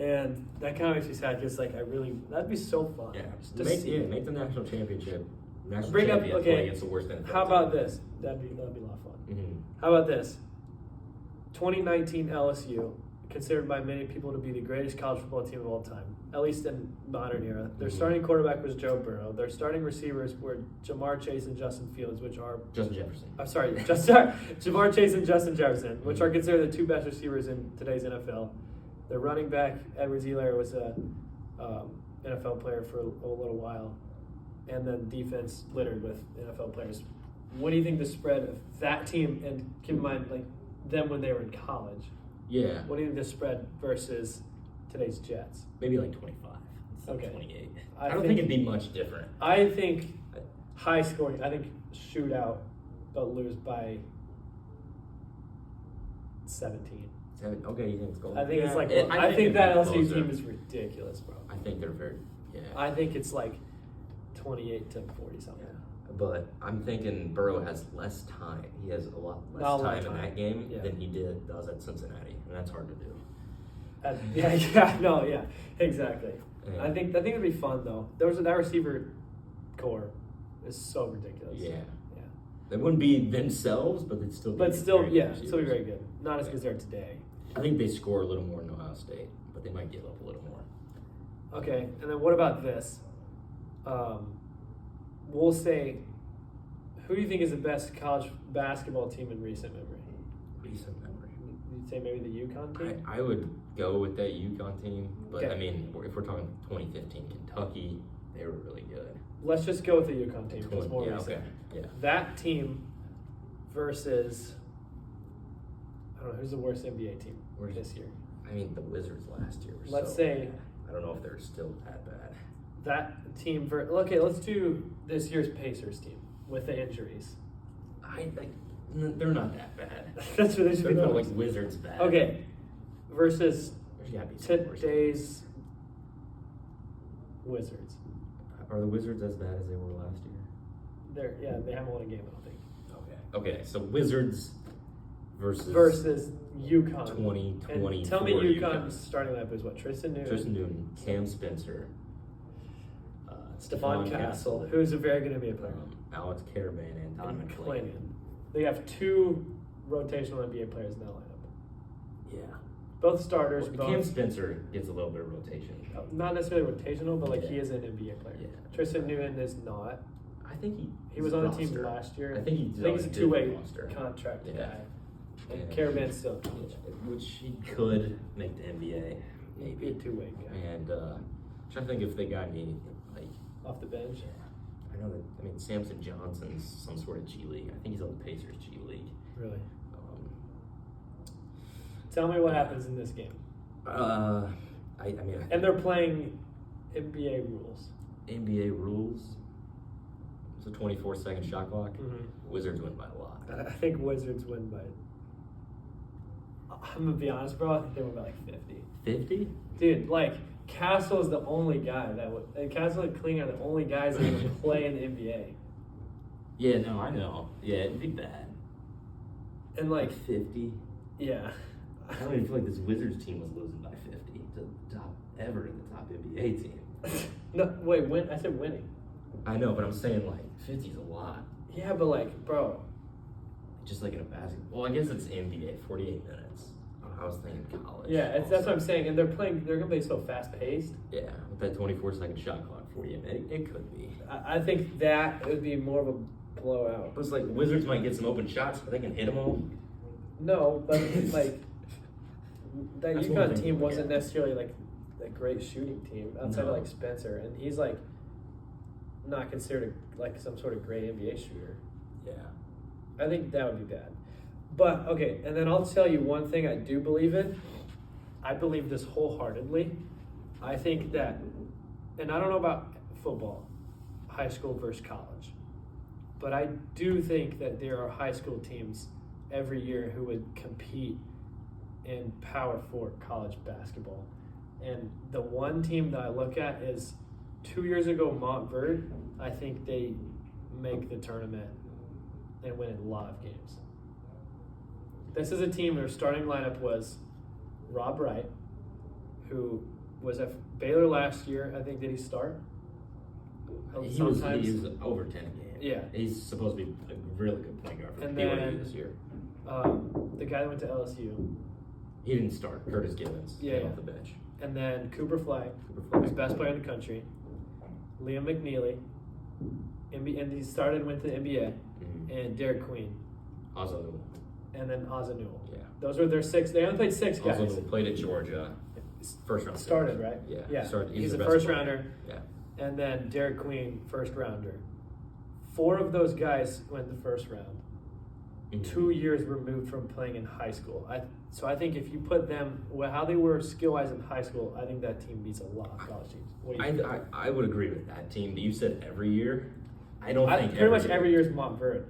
And that kind of makes me sad because that'd be so fun. Yeah. Make the national championship. Against the worst NFL How about this? That'd be a lot of fun. Mm-hmm. How about this? 2019 LSU, considered by many people to be the greatest college football team of all time, at least in modern era. Their starting quarterback was Joe Burrow. Their starting receivers were Jamar Chase and Justin Fields, which are Justin Jefferson. I'm sorry, Jamar Chase and Justin Jefferson, which are considered the 2 best receivers in today's NFL. Their running back Edwards-Helaire was a NFL player for a little while, and then defense littered with NFL players. What do you think the spread of that team, and keep in mind like them when they were in college? Yeah. What do you think the spread versus today's Jets? Maybe like 25. Okay. 28. I don't think it'd be much different. I think high scoring. I think shootout, but lose by 17. Okay, you think it's going? I think it's like. I think that LSU team is ridiculous, bro. I think they're very. Yeah. I think it's like 28 to 40 something. Yeah. But I'm thinking Burrow has less time. He has a lot less time in that game than he does at Cincinnati, and that's hard to do. Exactly. Yeah. I think it'd be fun though. That receiver core is so ridiculous. Yeah. They wouldn't be themselves, but they'd still be. Still be very good. Not as good as they are today. I think they score a little more in Ohio State, but they might give up a little more. Okay, and then what about this? We'll say, who do you think is the best college basketball team in recent memory? Recent memory. You'd say maybe the UConn team? I would go with that UConn team, but I mean, if we're talking 2015 Kentucky, they were really good. Let's just go with the UConn team. It's more recent. Okay. Yeah. That team versus, I don't know, who's the worst NBA team this year? I mean, the Wizards last year were Let's say. bad. I don't know if they're still that bad. That team okay, let's do this year's Pacers team with the injuries. They're not that bad. That's what they should they're be not like Wizards bad. Okay, versus today's Wizards. Are the Wizards as bad as they were last year? They haven't won a game, I don't think. Okay, so Wizards versus UConn. 2020. Tell me UConn's starting lineup is what? Tristan Newton, Cam Spencer, Stephon Castle, who's a very good NBA player. Alex Caravan, and Don McClain. They have 2 rotational NBA players in that lineup. Yeah. Both starters. Cam Spencer gets a little bit of rotation. Not necessarily rotational, but he is an NBA player. Yeah. Tristan Newton is not. I think he was on the team last year. I think he's a 2-way contract guy. And Caravan's still which he could make the NBA. Maybe a 2-way guy. And trying to think if they got any off the bench. I know that. I mean, Samson Johnson's some sort of G League. I think he's on the Pacers G League. Really? Tell me what happens in this game. And they're playing NBA rules. NBA rules. It's a 24-second shot clock. Mm-hmm. Wizards win by a lot. I think Wizards win by. I'm gonna be honest, bro. I think they win by like 50. 50? Dude, Castle is the only guy that would. And Castle and Kling are the only guys that would play in the NBA. Yeah, no, I know. Yeah, it'd be bad. And Like 50. yeah. I don't even feel like this Wizards team was losing by 50 to the top NBA team. No, wait, I said winning. I know, but I'm saying like 50 is a lot. Yeah, but like, bro. Just like in a basketball. Well, I guess it's NBA, 48 minutes. I was thinking college. Yeah, that's what I'm saying. And they're gonna be so fast paced. Yeah, with that 24-second shot clock, 48 minutes, it could be. I think that would be more of a blowout. But it's like Wizards might get some open shots, but they can hit them all. No, but like that That's one UConn thing team to look wasn't at. necessarily like a great shooting team outside No. of like Spencer, and he's like not considered like some sort of great NBA shooter. Yeah. I think that would be bad. But okay, and then I'll tell you one thing I do believe in. I believe this wholeheartedly. I think that, and I don't know about football, high school versus college, but I do think that there are high school teams every year who would compete in Power 4 college basketball. And the one team that I look at is 2 years ago, Montverde. I think they make the tournament and win a lot of games. This is a team, their starting lineup was Rob Wright, who was at Baylor last year. I think, did he start? He was over 10 a game. Yeah. He's supposed to be a really good point guard for And BYU then- this year. The guy that went to LSU. He didn't start. Curtis Gibbons Yeah, came yeah. off the bench. And then Cooper Flagg, Cooper who's Flagg. best player in the country. Liam McNeely, and he started and went to the NBA. Mhm. And Derek Queen, Ozonu. and then Ozanul. Yeah. Those were their six. They only played six guys. Ozonu played at Georgia. First round. Started, right? Yeah. Yeah. Started. He's the a best first player. rounder. Yeah. And then Derek Queen, first rounder. 4 of those guys went the first round. Mhm. 2 years removed from playing in high school. So I think if you put them how they were skill wise in high school, I think that team beats a lot of college teams. What do you think? I would agree with that team, but you said every year. I don't think pretty much every year is Montverde.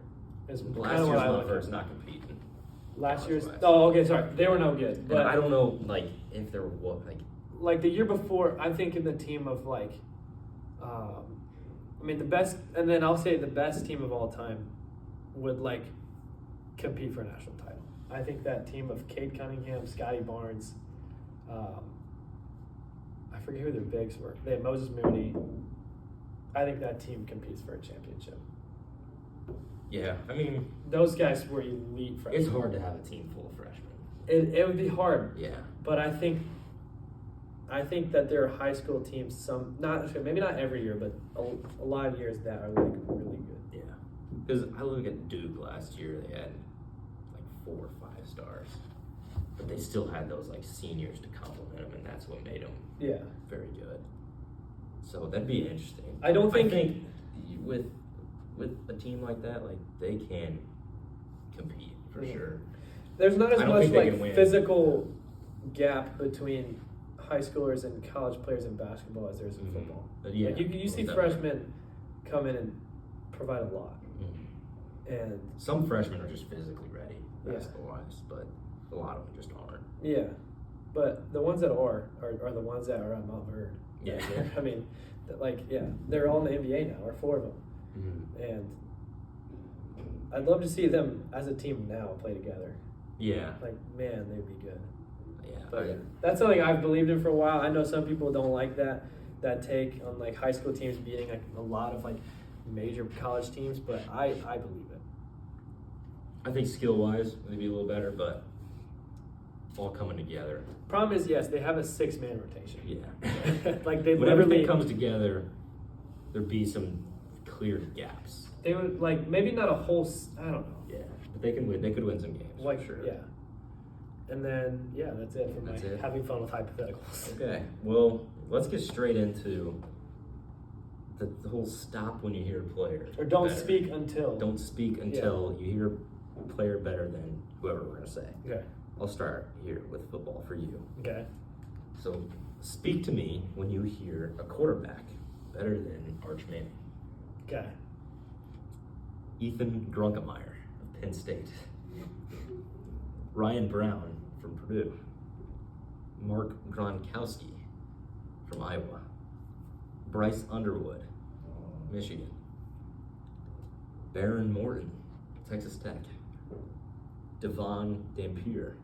Is kind Last of year's what I look Montverde's at. not competing. Last year's. college-wise. Oh, okay, sorry. They were no good. And But I don't know, like, if they're like the year before, I'm thinking the team of like, I mean the best, and then I'll say the best team of all time would like compete for a national title. I think that team of Cade Cunningham, Scotty Barnes, I forget who their bigs were. They had Moses Moody. I think that team competes for a championship. Yeah, I mean, Those guys were elite freshmen. it's hard to have a team full of freshmen. It would be hard. Yeah. But I think that there are high school teams, maybe not every year, but a lot of years that are like really good. Yeah. Because I look at Duke last year, they had like 4 or 5 stars. But they still had those like seniors to complement them, and that's what made them Yeah. very good. So that'd be interesting. I think with a team like that, like they can compete for Yeah. sure. there's not as I don't much think they like can win. physical gap between high schoolers and college players in basketball as there is in Mhm. football. But yeah, Like you see most definitely. freshmen come in and provide a lot, Mhm. and Some freshmen are just physically ready, Yeah. basketball wise, but a lot of them just aren't. yeah, but the ones that are the ones that are on Montverde. Yeah. I mean, they're all in the NBA now, or 4 of them. Mhm. And I'd love to see them as a team now play together. Yeah. Like, man, they'd be good. Yeah. But that's something I've believed in for a while. I know some people don't like that take on like high school teams beating like a lot of like major college teams, but I believe it. I think skill wise, they'd be a little better, but all coming together. Problem is, yes, they have a 6-man rotation. Yeah. Like they When literally everything comes together, there'd be some clear gaps. they would like maybe not a whole. I don't know. Yeah. But they can win. They could win some games. Like for sure. yeah. And then that's it for That's my it. having fun with hypotheticals. Okay. Well, let's get straight into the whole stop when you hear a player. Or don't better. speak until. Don't speak until you hear a player better than whoever we're gonna say. Okay. I'll start here with football for you. Okay. So, speak to me when you hear a quarterback better than Arch Manning. Okay. Ethan Grunkemeyer of Penn State. Ryan Brown from Purdue. Mark Gronkowski from Iowa. Bryce Underwood, Michigan. Baron Morton, Texas Tech. Devon Dampier,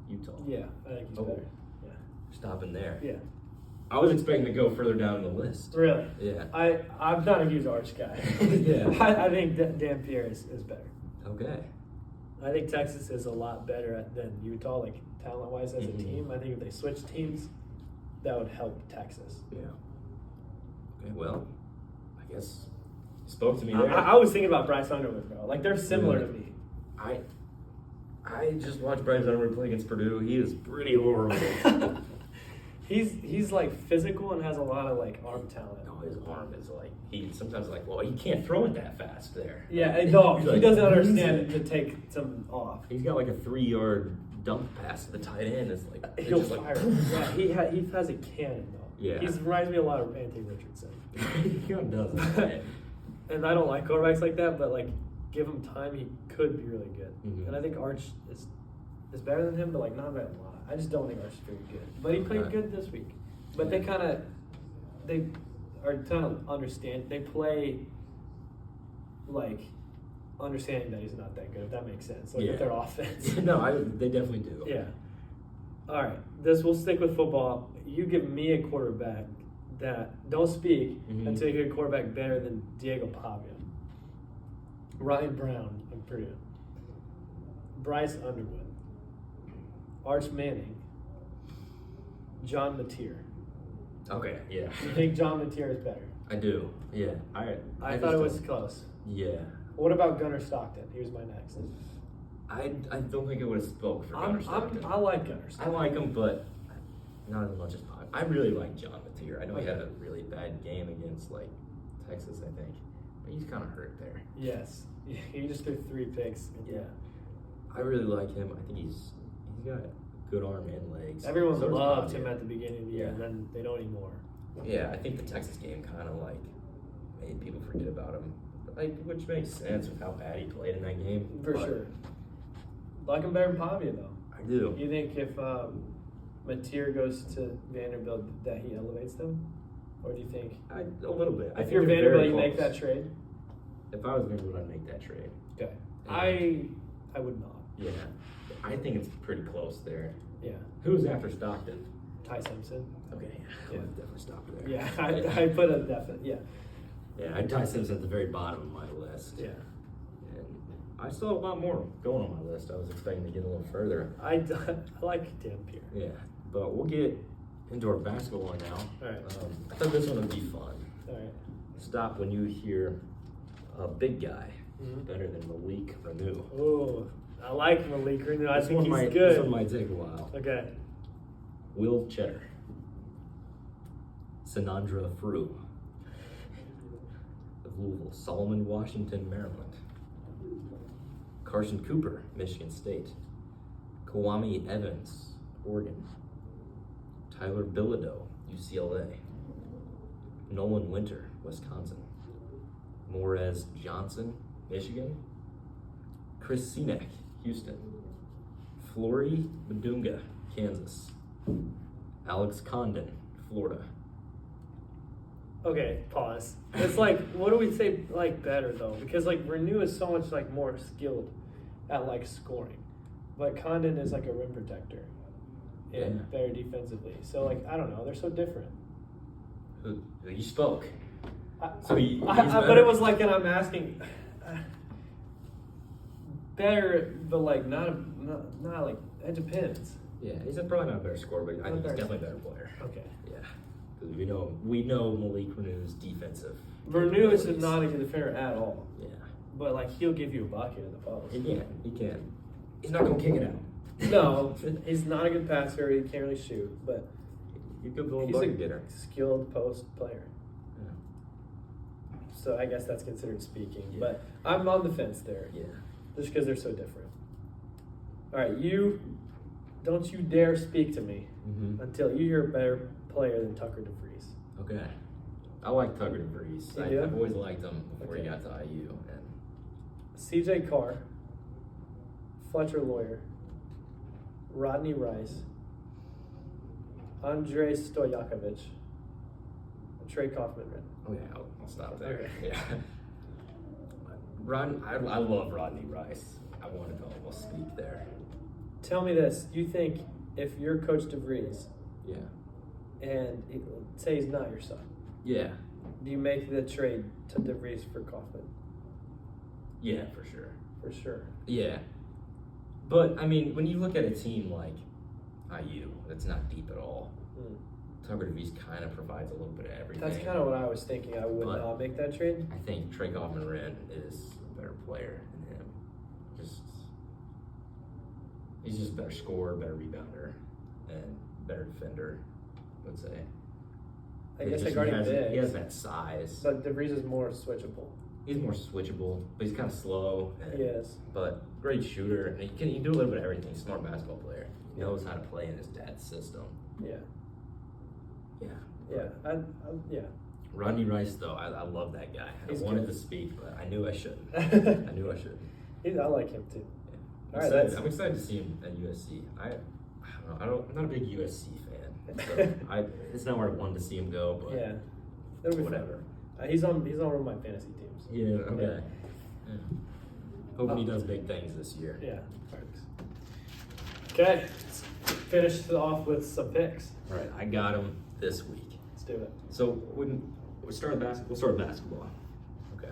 Utah. Yeah, I think he's better. Yeah. Stopping there. Yeah. I was expecting to go further down the list. Really? Yeah. I'm not a huge Arch guy. Yeah. I think Dampier is better. Okay. I think Texas is a lot better than Utah, like talent-wise as a team. I think if they switch teams, that would help Texas. Yeah. Okay, well, I guess you spoke to me there. I was thinking about Bryce Underwood, bro. Like, they're similar to me. I just watched Bryce Underwood play against Purdue. He is pretty horrible. He's like physical and has a lot of like arm talent. No, his arm is like he can't throw it that fast there. Yeah, no, he like, doesn't understand to take something off. He's got like a 3-yard dump pass to the tight end. It's like He'll just fire. Like, Yeah, he has a cannon though. Yeah. He reminds me a lot of Anthony Richardson. he kind of does. And I don't like quarterbacks like that, but like give him time, he could be really good. Mm-hmm. And I think Arch is better than him, but like not by a lot. I just don't think Arch is very good. But he played good this week. But they are kind of understand. They play like understanding that he's not that good, if that makes sense. Like with their offense. No, they definitely do. Yeah. All right. We'll stick with football. You give me a quarterback that don't speak until you hear a quarterback better than Diego Pavia. Ryan Brown of Purdue. Bryce Underwood. Arch Manning. John Mateer. Okay, yeah. You think John Mateer is better? I do. Yeah. I thought it was close. Yeah. What about Gunnar Stockton? Here's my next. I don't think it would have spoke for Gunnar Stockton. I like Gunnar Stockton. I like him, but not as much as Pop. I really like John Mateer. I know he had a really bad game against like Texas, I think, but he's kind of hurt there. Yes, he just threw 3 picks. Yeah, I really like him. I think he's got a good arm and legs. Everyone So loved him at the beginning of the year, Yeah. and then they don't anymore. Yeah, I think the Texas game kind of like made people forget about him, like which makes sense with how bad he played in that game. For sure. Like him better than Pavia, though. I do. You think if Mateer goes to Vanderbilt that he elevates them? Or do you think? A little bit. If you're Vanderbilt, you make that trade? If I was Vanderbilt, I'd make that trade. Okay. And I would not. Yeah. I think it's pretty close there. Yeah. Who's after Stockton? Ty Simpson. Okay. Yeah. I'd definitely stop there. Yeah, I put a definite, yeah. Yeah, I'd Ty Simpson at the very bottom of my list. Yeah. And I still have a lot more going on my list. I was expecting to get a little further. I like Dampier. Yeah. But we'll get into our basketball now. All right. I thought this one would be fun. All right. Stop when you hear a big guy better than Malik Renew. Oh, I like Malik Renew. I think he's This good. one might take a while. Okay. Will Cheddar. Sanandra Frew. Of Louisville. Solomon Washington, Maryland. Carson Cooper, Michigan State. Kwame Evans, Oregon. Tyler Bilodeau, UCLA. Nolan Winter, Wisconsin. Morez Johnson, Michigan. Chris Sinek, Houston. Flory Madunga, Kansas. Alex Condon, Florida. Okay, pause. It's like, what do we say like better though? Because like Renew is so much like more skilled at like scoring, but Condon is like a rim protector and better defensively. So like I don't know, they're so different. You spoke. But it was like, and I'm asking, better, but like not like it depends. Yeah, he's probably not a better scorer, but I think he's definitely a better player. Okay. Yeah, because we know Malik Renew's defensive. Renew is not a good defender at all. Yeah. But like he'll give you a bucket in the post. He can. He's not gonna kick it out. No, he's not a good passer. He can't really shoot, but he's a good he's bucket getter. Skilled post player. Yeah. So I guess that's considered speaking. Yeah. But I'm on the fence there. Yeah. Just because they're so different. All right, don't you dare speak to me until you hear a better player than Tucker DeVries. Okay. I like Tucker DeVries. I've always liked him before he got to IU. And CJ Carr, Fletcher Lawyer, Rodney Rice, Andrei Stojakovic, Trey Kaufman. oh yeah, I'll stop there. Okay. Yeah. I love Rodney Rice. I wanted to almost speak there. Tell me this. You think if you're Coach DeVries Yeah. and say he's not your son, Yeah. do you make the trade to DeVries for Kaufman? Yeah, for sure. For sure. Yeah. But, I mean, when you look at a team like IU, that's not deep at all, Tucker DeVries kind of provides a little bit of everything. That's kind of what I was thinking. I would not make that trade. I think Trey Kaufman-Renn is a better player than him. He's just a better scorer, better rebounder, and better defender, I would say. I guess I guarding big. He has that size. But DeVries is more switchable. He's more switchable, but he's kind of slow. He is. But great shooter, and he can do a little bit of everything. He's a smart basketball player. He knows how to play in his dad's system. Yeah. Yeah. Yeah. Yeah. Rodney Rice, though, I love that guy. He's I wanted good. to speak, but I knew I shouldn't. I knew I shouldn't. I like him too. Yeah. All right, I'm excited to see him at USC. I don't know. I'm not a big USC fan. So it's not where I wanted to see him go, but yeah, it'll be whatever. He's on one of my fantasy teams. Yeah. Okay. Yeah. Hoping he does big things this year. Yeah. Okay. Let's finish off with some picks. All right. I got him this week. Let's do it. So when we start with basketball, we'll start with basketball. Okay.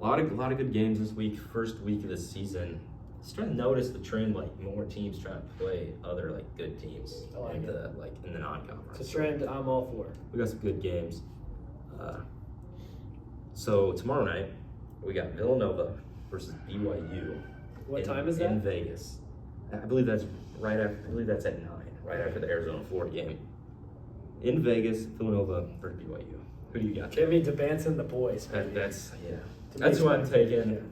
A lot of good games this week. First week of the season. Starting to notice the trend, like more teams trying to play other like good teams I like in it. the non-conference. It's a trend I'm all for. We got some good games. So tomorrow night we got Villanova versus BYU. What time is that? In Vegas. I believe that's right after. I believe that's at 9, right after the Arizona-Florida game. In Vegas, Villanova versus BYU. Who do you got? Give me DeBance and the boys. That's To That's make who I'm sense. taking.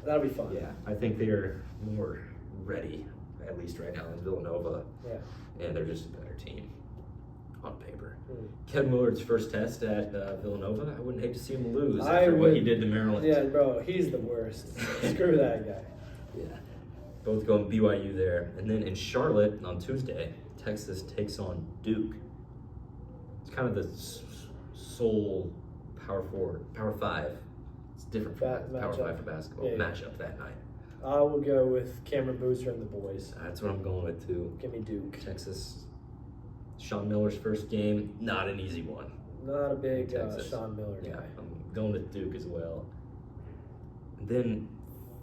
That'll be fun. Yeah, I think they're more ready, at least right now, in Villanova. Yeah. And they're just a better team on paper. Hmm. Kevin Willard's first test at Villanova, I wouldn't hate to see him lose I after what he would- did to Maryland. Yeah, bro, he's the worst. Screw that guy. Yeah. Both going BYU there. And then in Charlotte on Tuesday, Texas takes on Duke. It's kind of the sole Power 5. It's different from Power 5 for basketball. Yeah, yeah. Matchup that night. I will go with Cameron Boozer and the boys. That's what I'm going with too. Give me Duke. Texas. Sean Miller's first game, not an easy one. Not a big Texas. Sean Miller guy. Yeah, I'm going with Duke as well. And then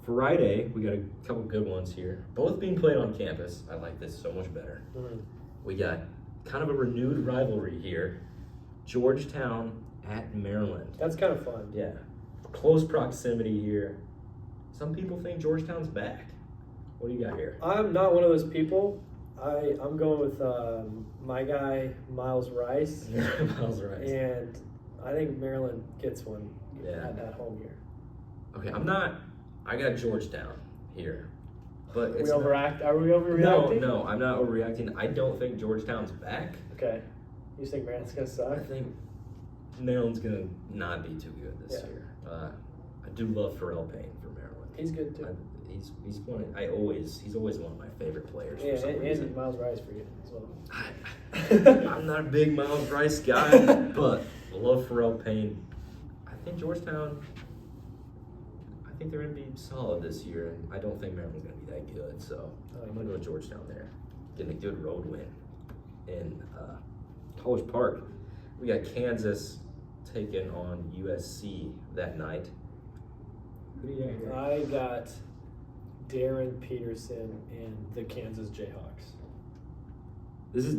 Friday, we got a couple good ones here. Both being played on campus. I like this so much better. Mhm. We got kind of a renewed rivalry here. Georgetown at Maryland. That's kind of fun. Yeah. Close proximity here. Some people think Georgetown's back. What do you got here? I'm not one of those people. I'm going with my guy Miles Rice, Miles Rice. and I think Maryland gets one Yeah. at home here. Okay, I got Georgetown here. But it's Are we overreacting? No, I'm not overreacting. I don't think Georgetown's back. Okay. You think Maryland's gonna suck? I think Maryland's gonna not be too good this Yeah. year. I do love Pharrell Payne for Maryland. He's good too. He's always one of my favorite players. Yeah, for some reason. and Miles Rice for you as well. I'm not a big Miles Rice guy, but I love Pharrell Payne. I think Georgetown. I think they're going to be solid this year, and I don't think Maryland's going to be that good. So I'm going to go with Georgetown there, getting a good road win in College Park. We got Kansas taking on USC that night. Who do you got here? I got Darren Peterson and the Kansas Jayhawks. This is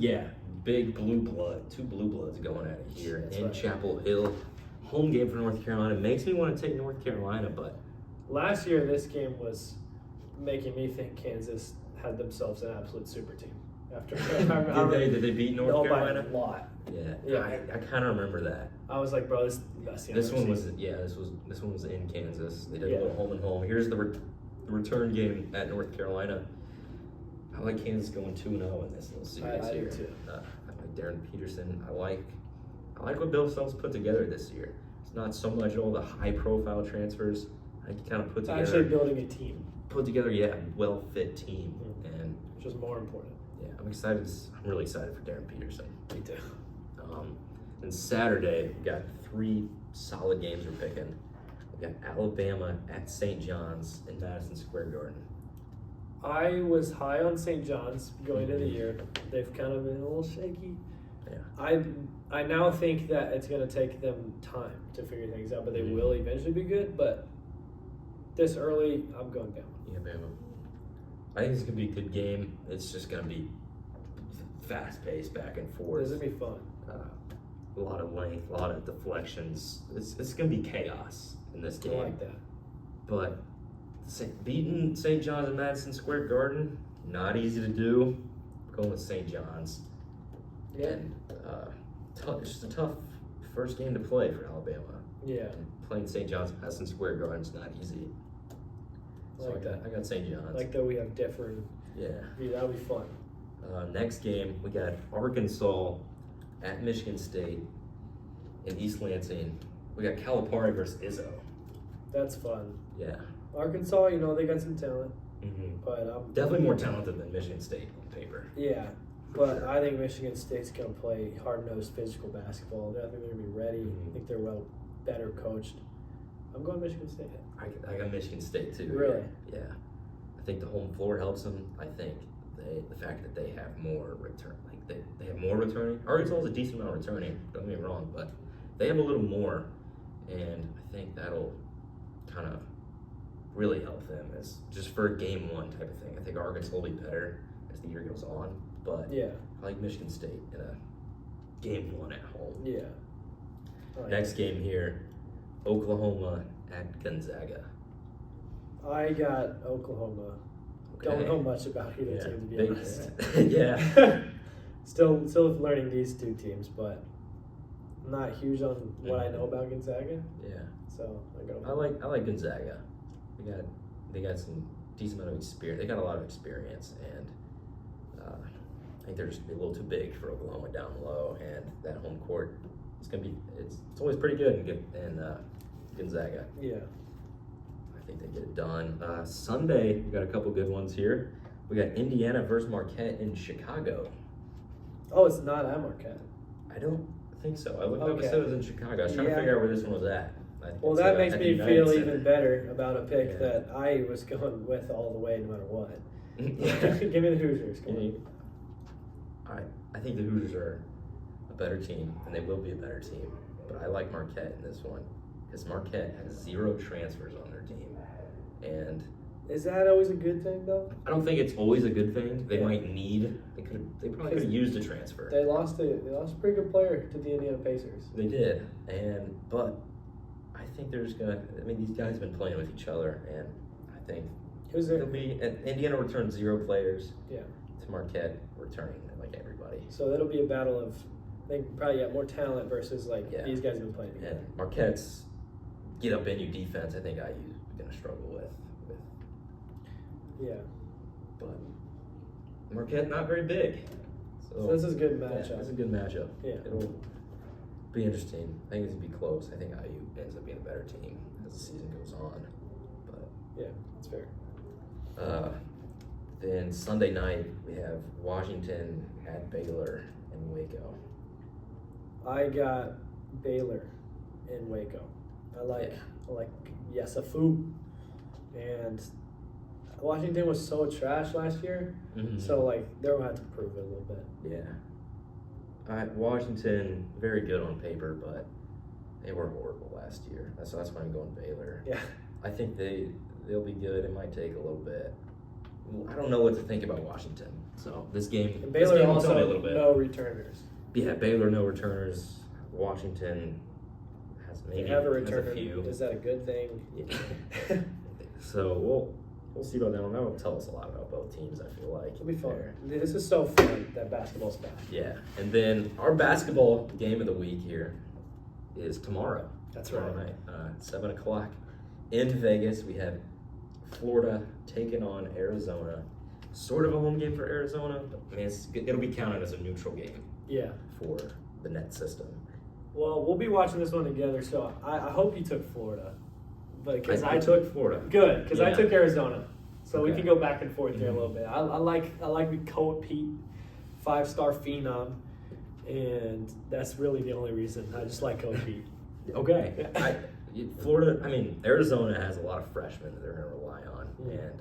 big blue blood. 2 blue bloods going at it here That's in right. Chapel Hill. Home game for North Carolina. Makes me want to take North Carolina, but Last year, this game was making me think Kansas had themselves an absolute super team. After did they beat North Carolina? By a lot. Yeah. I kind of remember that. I was like, bro, this is the best team I've This ever one seen. this one was in Kansas. They did Yeah. a little home and home. Here's the return game at North Carolina. I like Kansas going 2-0 in this little series I do here. too. I like Darren Peterson. I like what Bill Self's put together this year. It's not so much all the high profile transfers. I can kind of put It's together actually building a team, a well fit team, and which is more important. yeah, I'm excited. I'm really excited for Darren Peterson. Me too. And Saturday, we got 3 solid games we're picking. We got Alabama at St. John's in Madison Square Garden. I was high on St. John's going into the year. They've kind of been a little shaky. Yeah. I now think that it's going to take them time to figure things out, but they will eventually be good. But this early, I'm going Bama. Yeah, Bama. I think it's going to be a good game. It's just going to be fast-paced, back and forth. This is going to be fun. A lot of length, a lot of deflections. It's going to be chaos in this game. I like that. But beating St. John's in Madison Square Garden, not easy to do. Going with St. John's. Yeah. And it's just a tough first game to play for Alabama. Yeah. And playing St. John's in Madison Square Garden is not easy. So I got St. John's. Like that we have different. Yeah. That'll be fun. Next game, we got Arkansas at Michigan State in East Lansing. We got Calipari versus Izzo. That's fun. Yeah. Arkansas, they got some talent, but definitely more talented than Michigan State on paper. Yeah, but sure. I think Michigan State's gonna play hard-nosed physical basketball. I think they're gonna be ready. I think they're better coached. I'm going Michigan State. I got Michigan State too. Really? Yeah. I think the home floor helps them. I think the fact that they have more return, they have more returning. Arkansas has a decent amount of returning. Don't get me wrong, but they have a little more, and I think that'll kind of really help them as just for a game one type of thing. I think Arkansas will be better as the year goes on, but yeah, I like Michigan State in a game one at home. Yeah. Next game here, Oklahoma at Gonzaga. I got Oklahoma. Okay. Don't know much about either team, to be honest. Yeah. Still learning these two teams, but I'm not huge on what I know about Gonzaga. Yeah. So I like Gonzaga. They got some decent amount of experience. They got a lot of experience, and I think they're just gonna be a little too big for Oklahoma down low. And that home court, it's always pretty good in Gonzaga. Yeah. I think they get it done. Sunday, we got a couple good ones here. We got Indiana versus Marquette in Chicago. Oh, it's not at Marquette. I don't think so. I looked up and said it was in Chicago. I was trying to figure out where this one was at. Well, that makes me feel even better about a pick that I was going with all the way, no matter what. Give me the Hoosiers. Come on. I think the Hoosiers are a better team, and they will be a better team. But I like Marquette in this one because Marquette has 0 transfers on their team, and is that always a good thing, though? I don't think it's always a good thing. They might need. They probably could have used a transfer. They lost a pretty good player to the Indiana Pacers. They did, but I think they're just gonna. I mean, these guys have been playing with each other, and I think it'll be. And Indiana returned 0 players. Yeah. To Marquette returning like everybody. So that'll be a battle of, I think probably more talent versus these guys have been playing together. And Marquette's get up in you defense. I think IU's gonna struggle with. Yeah. But Marquette not very big. So this is a good matchup. Yeah, it's a good matchup. Yeah. It'll be interesting. I think it's gonna be close. I think IU ends up being a better team as the season goes on. But yeah, that's fair. Then Sunday night we have Washington at Baylor in Waco. I got Baylor in Waco. I like Yesafu, and Washington was so trash last year, so they're gonna have to prove it a little bit. Yeah. Washington very good on paper, but they were horrible last year. That's why I'm going Baylor. Yeah. I think they'll be good. It might take a little bit. I don't know what to think about Washington. So this game, and Baylor this game also will tell me a little bit. No returners. Yeah, Baylor no returners. Washington has maybe they have a returner. A few. Is that a good thing? Yeah. So we'll see about that one. That will tell us a lot about both teams. I feel like it'll be fun. This is so fun that basketball's back. Yeah, and then our basketball game of the week here is tomorrow. That's tomorrow right. Night, 7:00 in Vegas. We have Florida taking on Arizona. Sort of a home game for Arizona, but I mean, it'll be counted as a neutral game. Yeah. For the net system. Well, we'll be watching this one together, so I hope you took Florida. But because I took Florida. Good, because I took Arizona. So we can go back and forth there a little bit. I like the Coach Pete, 5-star phenom, and that's really the only reason. I just like Coach Pete. Okay. Florida, I mean, Arizona has a lot of freshmen that they're going to rely on, and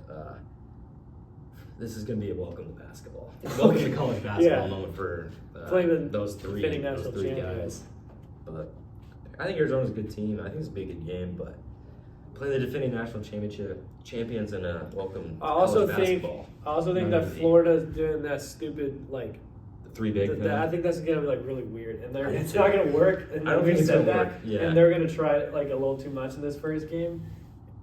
this is going to be a welcome to basketball. Welcome to college basketball moment for those three guys. But I think Arizona's a good team. I think it's a big good game, but playing the defending national championship champions and welcome to college basketball. I also think that Florida's doing that stupid like three big thing. I think that's gonna be like really weird, and it's not gonna work. And I don't think it's gonna work. Yeah. And they're gonna try like a little too much in this first game,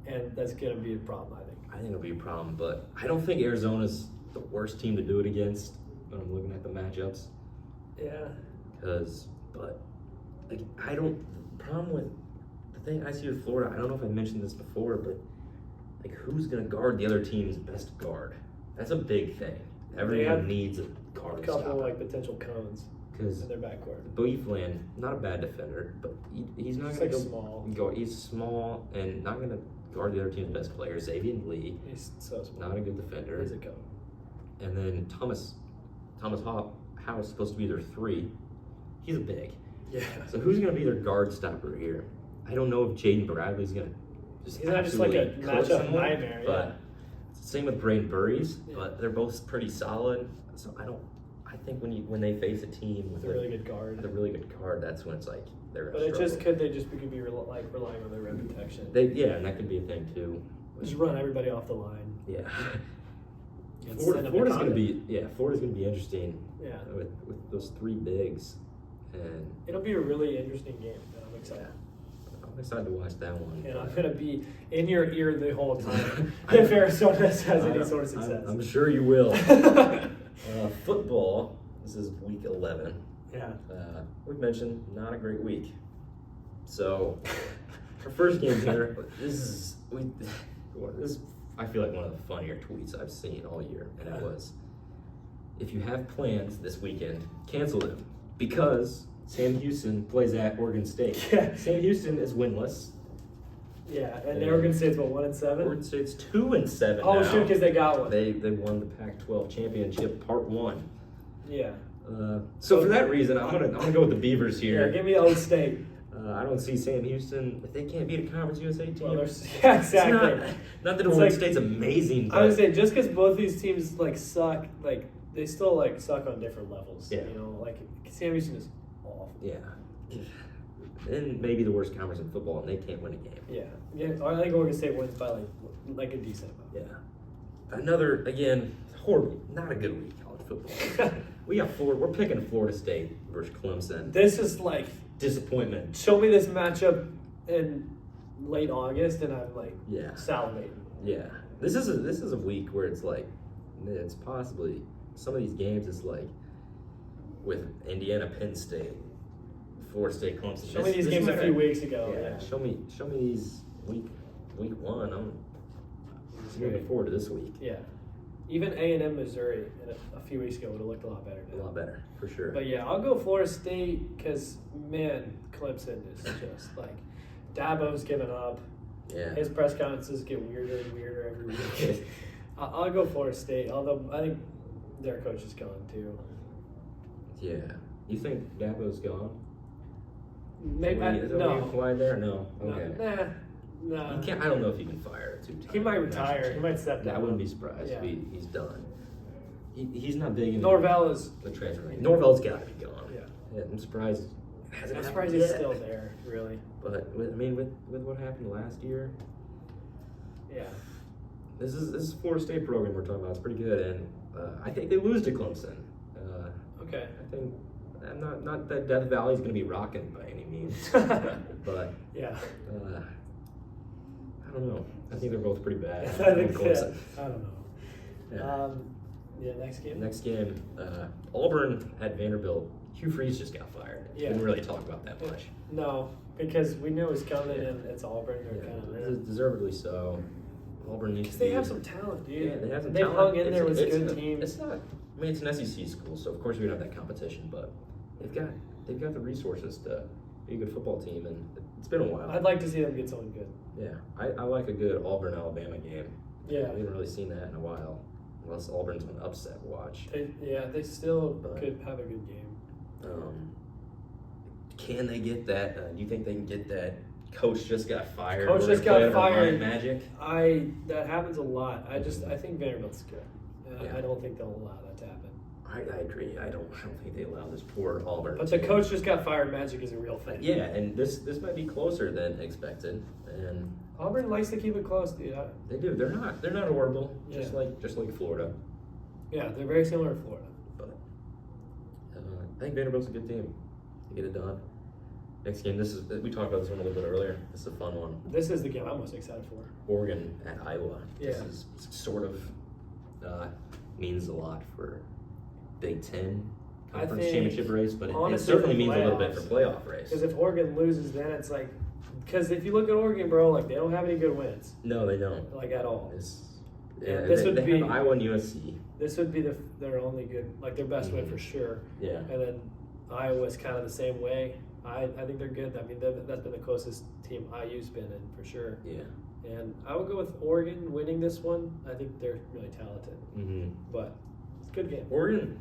and that's gonna be a problem. I think it'll be a problem, but I don't think Arizona's the worst team to do it against when I'm looking at the matchups. Yeah. The problem with the thing I see with Florida, I don't know if I mentioned this before, but like who's gonna guard the other team's best guard? That's a big thing. Everyone needs a guard. A couple like potential cones in their backcourt. Boyfland, not a bad defender, but he's not gonna go. He's small and not gonna guard the other team's best player. Xavier Lee. He's so small. Not a good defender. He's a cone. And then Thomas House is supposed to be their 3. He's a big. Yeah. So who's gonna be their guard stopper here? I don't know if Jaden Bradley's gonna he's not just like a matchup nightmare. But same with Brain Burries, but they're both pretty solid. So I think when they face a team with a really good guard, that's when it's like they're gonna But struggle. they just could be relying on their rim protection. And that could be a thing too. Just run everybody off the line. Yeah. Florida's gonna be interesting. Yeah. With those 3 bigs, and it'll be a really interesting game. I'm excited. I'm excited to watch that one. And I'm gonna be in your ear the whole time if Arizona has any sort of success. I'm sure you will. Football. This is week 11. Yeah. We've mentioned not a great week. So our first game here. This is I feel like one of the funnier tweets I've seen all year, and it was, if you have plans this weekend, cancel them because Sam Houston plays at Oregon State. Yeah. Sam Houston is winless. Yeah, and Oregon State's what, 1-7? Oregon State's 2-7. Oh now. shoot, because they got one. They won the Pac-12 championship, Part 1. Yeah. So for that reason, I'm gonna go with the Beavers here. Yeah, give me Old State. I don't see Sam Houston. If they can't beat a Conference USA team, Well, yeah, exactly. Not that Oregon State's amazing. But I would say just because both these teams like suck, like they still like suck on different levels. Yeah. You know, like Sam Houston is awful. Yeah. And maybe the worst conference in football, and they can't win a game. Yeah. I think Oregon State wins by like a decent amount. Yeah. Another horrible, not a good week college football. We're picking Florida State versus Clemson. This is like disappointment. Show me this matchup in late August, and I'm like, salivating. Yeah, this is a week where it's like, it's possibly some of these games. It's like with Indiana, Penn State, Florida State, Clemson. Show me these games a few weeks ago. Yeah, show me these week 1. I'm looking forward to this week. Yeah. Even A&M Missouri a few weeks ago would have looked a lot better. A lot better, for sure. But yeah, I'll go Florida State because, man, Clemson is just like, Dabo's given up. Yeah. His press conferences get weirder and weirder every week. I'll go Florida State, although I think their coach is gone too. Yeah. You think Dabo's gone? Maybe. No. Why there? No. Okay. Nah. I don't know if he can fire a 2-time. He might retire. He might step down. I wouldn't be surprised if he's done. He's not big in Norvell is the transfer. Norvell's got to be gone. Yeah. I'm surprised. I'm surprised he's still there, really. But with what happened last year. Yeah. This is a Florida State program we're talking about. It's pretty good, and I think they lose to Clemson. Okay. I think not that Death Valley's going to be rocking by any means, but yeah. I don't know. I think they're both pretty bad. I don't know. Yeah. Next game. Auburn at Vanderbilt. Hugh Freeze just got fired. Yeah. Didn't really talk about that much. No, because we knew it was coming, and it's Auburn. They're deservedly so. Auburn needs. Because they have some talent, dude. Yeah, they have some talent. They've hung in there with good teams. It's not. I mean, it's an SEC school, so of course we don't have that competition, but they've got the resources to be a good football team, and it's been a while. I'd like to see them get someone good. Yeah, I like a good Auburn-Alabama game. Yeah. We haven't really seen that in a while, unless Auburn's on upset watch. They still could have a good game. Can they get that? Do you think they can get that coach just got fired. Coach We're just gonna got play under fired. Ryan Magic. That happens a lot. I think Vanderbilt's good. Yeah. I don't think they'll allow that to happen. I agree. I don't think they allow this poor Auburn. But the team. coach just got fired. Magic is a real thing. Yeah, and this might be closer than expected. And Auburn likes to keep it close, dude. they do. They're not horrible. Just Yeah. like Florida. Yeah, they're very similar to Florida. But I think Vanderbilt's a good team. They get it done. Next game. We talked about this one a little bit earlier. This is a fun one. This is the game I'm most excited for. Oregon at Iowa. Yeah. This is sort of means a lot for Big Ten conference championship race, but it certainly means a little bit for playoff race. Because if Oregon loses, then it's like, because if you look at Oregon, bro, like they don't have any good wins. No, they don't. Like at all. They be have Iowa and USC. This would be their only good, like their best win for sure. Yeah. And then Iowa's kind of the same way. I think they're good. I mean, that's been the closest team IU's been in for sure. Yeah. And I would go with Oregon winning this one. I think they're really talented. Mm-hmm. But it's a good game. Oregon,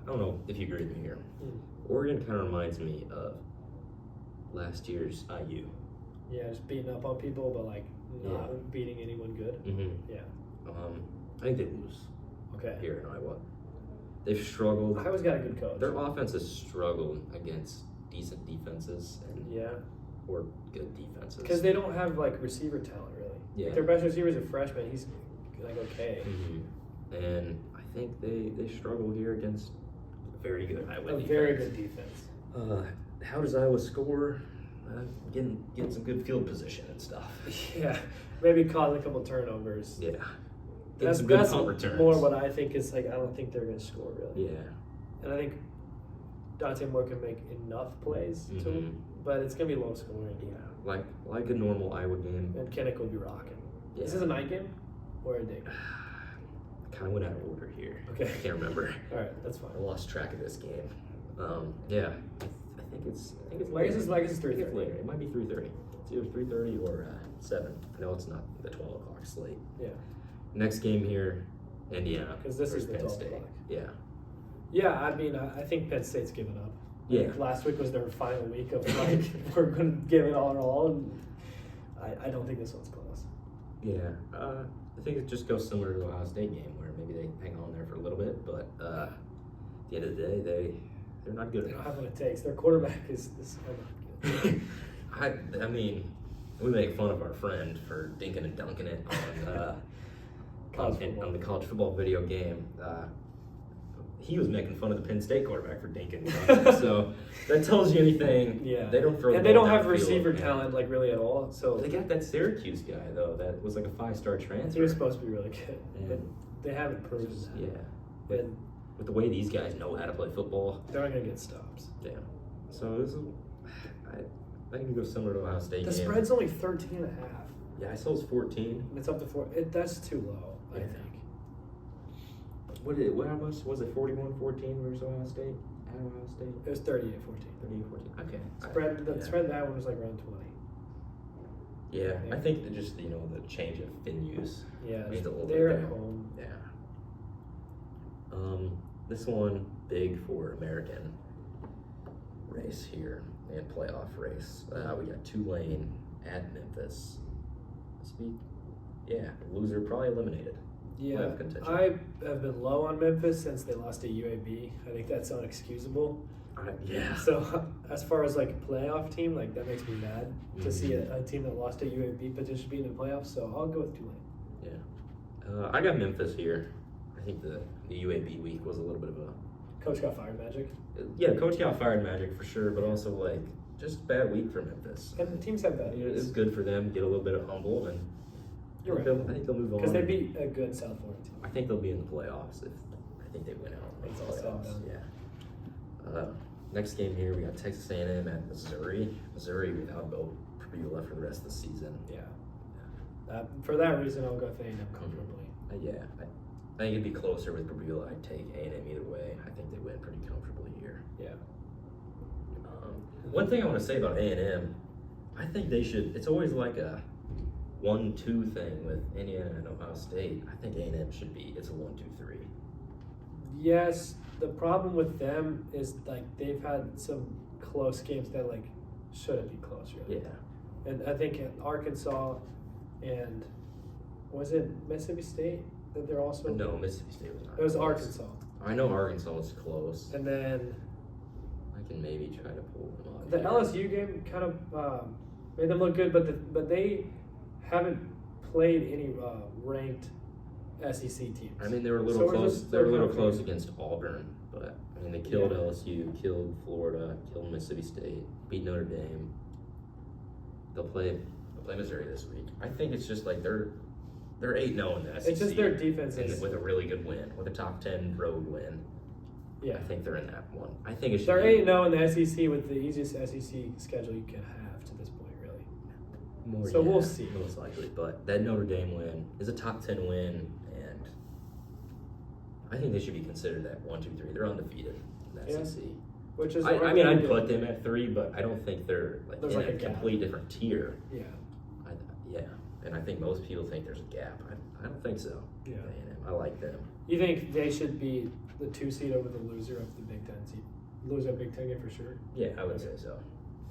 I don't know if you agree with me here. Mm. Oregon kind of reminds me of last year's IU. Yeah, just beating up on people, but like not beating anyone good. Mm-hmm. Yeah. I think they lose Okay. here in Iowa. They've struggled. Iowa's got a good coach. Their offense has struggled against decent defenses or good defenses. Because they don't have like receiver talent really. Yeah. Like, their best receiver is a freshman. He's like okay. Mm-hmm. And I think they struggle here against a very good Iowa defense. Very good defense. How does Iowa score? Getting some good field position and stuff. Yeah, maybe cause a couple turnovers. Yeah. That's some good punt returns. More what I think is like I don't think they're going to score really. Yeah. And I think Dante Moore can make enough plays to, but it's going to be low scoring. Yeah. Like a normal Iowa game. And Kinnick will be rocking. Yeah. Is this a night game or a day game? Kind of went out of order here. Okay. I can't remember. All right, that's fine. I lost track of this game. Yeah. I think it's. I guess it's 3:30. later. It might be 3:30. It's either 3:30 or 7. No, it's not the 12 o'clock slate. Yeah. Next game here, Indiana. Because this is the Penn 12 State. o'clock. Yeah. Yeah, I mean, I think Penn State's given up. Yeah. Like, last week was their final week of like we're going to give it all our all, and I don't think this one's close. Yeah. I think it just goes similar to the Ohio State game where maybe they hang on there for a little bit, but at the end of the day, they're not good They don't enough. have what it takes. Their quarterback is not good. I mean, we make fun of our friend for dinking and dunking it on the college football video game. He was making fun of the Penn State quarterback for dinking and dunking. So that tells you anything. Yeah. They don't throw the and they ball don't have downfield, receiver man. talent like really at all. So They got that Syracuse guy though that was like a 5-star transfer. he was supposed to be really good, but And they haven't proven that. Yeah. And With the way these guys know how to play football. they're not gonna get stops. Yeah. So this is, I think it goes similar to Ohio State The game. spread's only 13.5. Yeah, I saw it's 14. And it's up to 4. That's too low, I Yeah. think. How much was it? 41-14 versus Ohio State? At Ohio State? It was 38-14. 38-14. Okay. The spread that one was like around 20. Yeah, I think that just the change of venues. Yeah, means a little they're bit at there. home. Yeah. This one big for American race here and playoff race. We got Tulane at Memphis. The loser probably eliminated. Yeah, Playoff contention. I have been low on Memphis since they lost to UAB. I think that's unexcusable. Yeah. So as far as like a playoff team, like that makes me mad to see a team that lost to UAB potentially being in the playoffs. So I'll go with Tulane. Yeah. I got Memphis here. I think the UAB week was a little bit of a... Coach got fired, Magic. Yeah, coach got fired, Magic, for sure, but also, like, just a bad week for Memphis. And the teams have that. It's good for them, get a little bit of humble, and You're I think they'll move on. Because they beat a good South Florida team. I think they'll be in the playoffs if I think they win out in It's the all said and playoffs. done. Yeah. Next game here, we got Texas A&M at Missouri. Missouri without Bo Prabula for the rest of the season. Yeah. For that reason, I'll go with A&M comfortably. I think it'd be closer with Prabula. I'd take A&M either way. I think they win pretty comfortably here. Yeah. One thing I want to say about A&M, I think they should. It's always like a 1-2 thing with Indiana and Ohio State. I think A&M should be. It's a 1-2-3. Yes, the problem with them is like they've had some close games that like shouldn't be close really. Yeah. And I think Arkansas and was it Mississippi State that they're also? No, Mississippi State was not. It was close. Arkansas. I know Arkansas was close. And then I can maybe try to pull them up. the here. LSU game kind of made them look good, but they haven't played any ranked SEC teams. I mean, they were a little So close. They were a little close against. against Auburn, but I mean, they killed Yeah. LSU, killed Florida, killed Mississippi State, beat Notre Dame. They'll play Missouri this week. I think it's just like they're 8-0 in the SEC. It's just their defense and is. with a really good win, with a top 10 road win. Yeah. I think they're in that one. I think it should. They're be 8-0 in the SEC with the easiest SEC schedule you can have to this point, really. more. So we'll see. Most likely, but that Notre Dame win is a top 10 win, and I think they should be considered that 1, 2, 3. They're undefeated in the Yeah. SEC. Which is. I mean, I'd put them at 3, but I don't think they're like There's in like a a gap. complete different tier. Yeah. Yeah, and I think most people think there's a gap. I don't think so. Yeah. A&M, I like them. You think they should be the 2 seed over the loser of the Big Ten seed? Loser of Big Ten game for sure. Yeah, I would say so.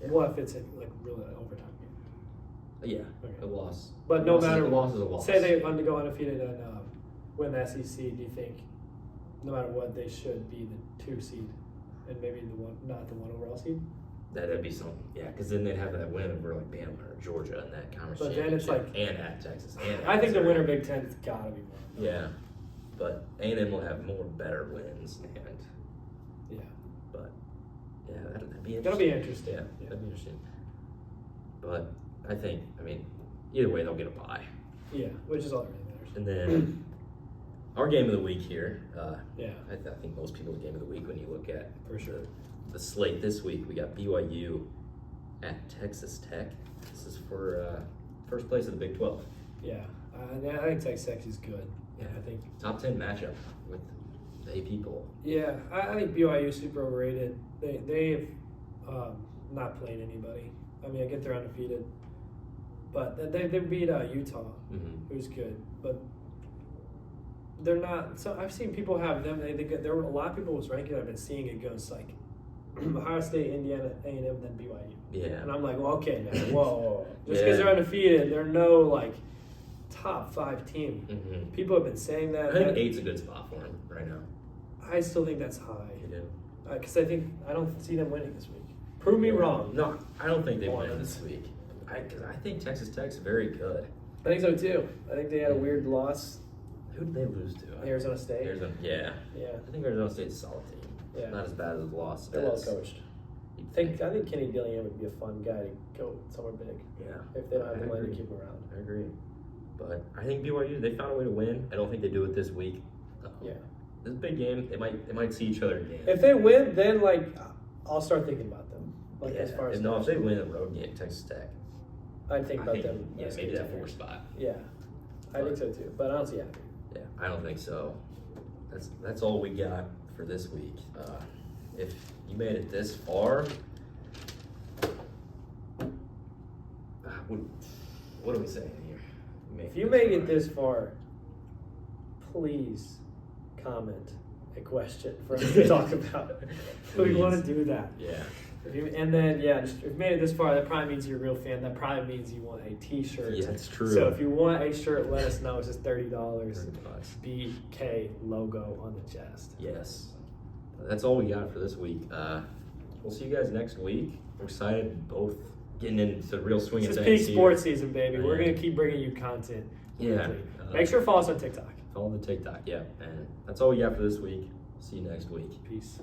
Yeah. What if it's like really an overtime game? Yeah, Okay. a loss. But no Loss is- matter a loss is a loss. Say they go undefeated and win the SEC. Do you think, no matter what, they should be the 2 seed and maybe not the 1 overall seed? That'd be something. Yeah, because then they'd have that win over like Bama or Georgia in that conference But then it's championship, like- and at Texas. And at I think the Missouri. winner Big Ten's gotta be one. Yeah, but A&M will have more better wins, and Yeah. but yeah, that'd be That'll be interesting. Yeah, that'd be interesting. But I mean, either way they'll get a bye. Yeah, which is all that really matters. And then our game of the week here. Yeah, I think most people's game of the week when you look at for sure. the slate this week, we got BYU at Texas Tech. This is for first place of the Big 12. Yeah, I think Texas Tech is good. Yeah. I think. Top 10 matchup with the AP poll. Yeah, I think BYU is super overrated. They've not played anybody. I mean, I get they're undefeated, but they beat Utah, Mm-hmm. who's good, but they're not. So I've seen people have them. There were a lot of people was ranking. I've been seeing it goes like Ohio State, Indiana, A&M, then BYU. Yeah. And I'm like, well, okay, man, whoa. Just Yeah. because they're undefeated, they're no like top 5 team. Mm-hmm. People have been saying that. I think That- 8's a good spot for him right now. I still think that's high You do? because I don't see them winning this week. Prove me wrong. No, I don't think they win Once. this week. Because I think Texas Tech's very good. I think so too. I think they had a weird loss. Who did they lose to? Arizona State. Arizona, yeah. Yeah, I think Arizona State's a solid team. yeah. Not as bad as the loss. They're well as coached. you'd I think Kenny Dillingham would be a fun guy to go somewhere big Yeah. if they don't have I the money to agree. keep him around. I agree. But I think BYU, they found a way to win. I don't think they do it this week. Yeah. This is a big game. They might see each other again. If they win, then like I'll start thinking about them. Like yeah. as far as if they win a road game, Texas Tech, I'd think I about think, them. yeah, as maybe that contenders. 4 spot. Yeah, I think so too. But I don't see it. Yeah, I don't think so. That's all we got for this week. If you made it this far, what are we saying here? If you make it this far, please comment a question for us to talk about. We Please. want to do that. Yeah. And then, just if you made it this far, that probably means you're a real fan. That probably means you want a T-shirt. Yeah, it's true. So if you want a shirt, let us know. It's just $30. $30. BK logo on the chest. Yes. That's all we got for this week. We'll see you guys next week. We're excited, both getting into the real swing This of is things peak here. sports season, baby. We're Yeah. going to keep bringing you content. Yeah. weekly. Make sure to follow us on TikTok. Follow the TikTok, yeah. And that's all we got for this week. See you next week. Peace.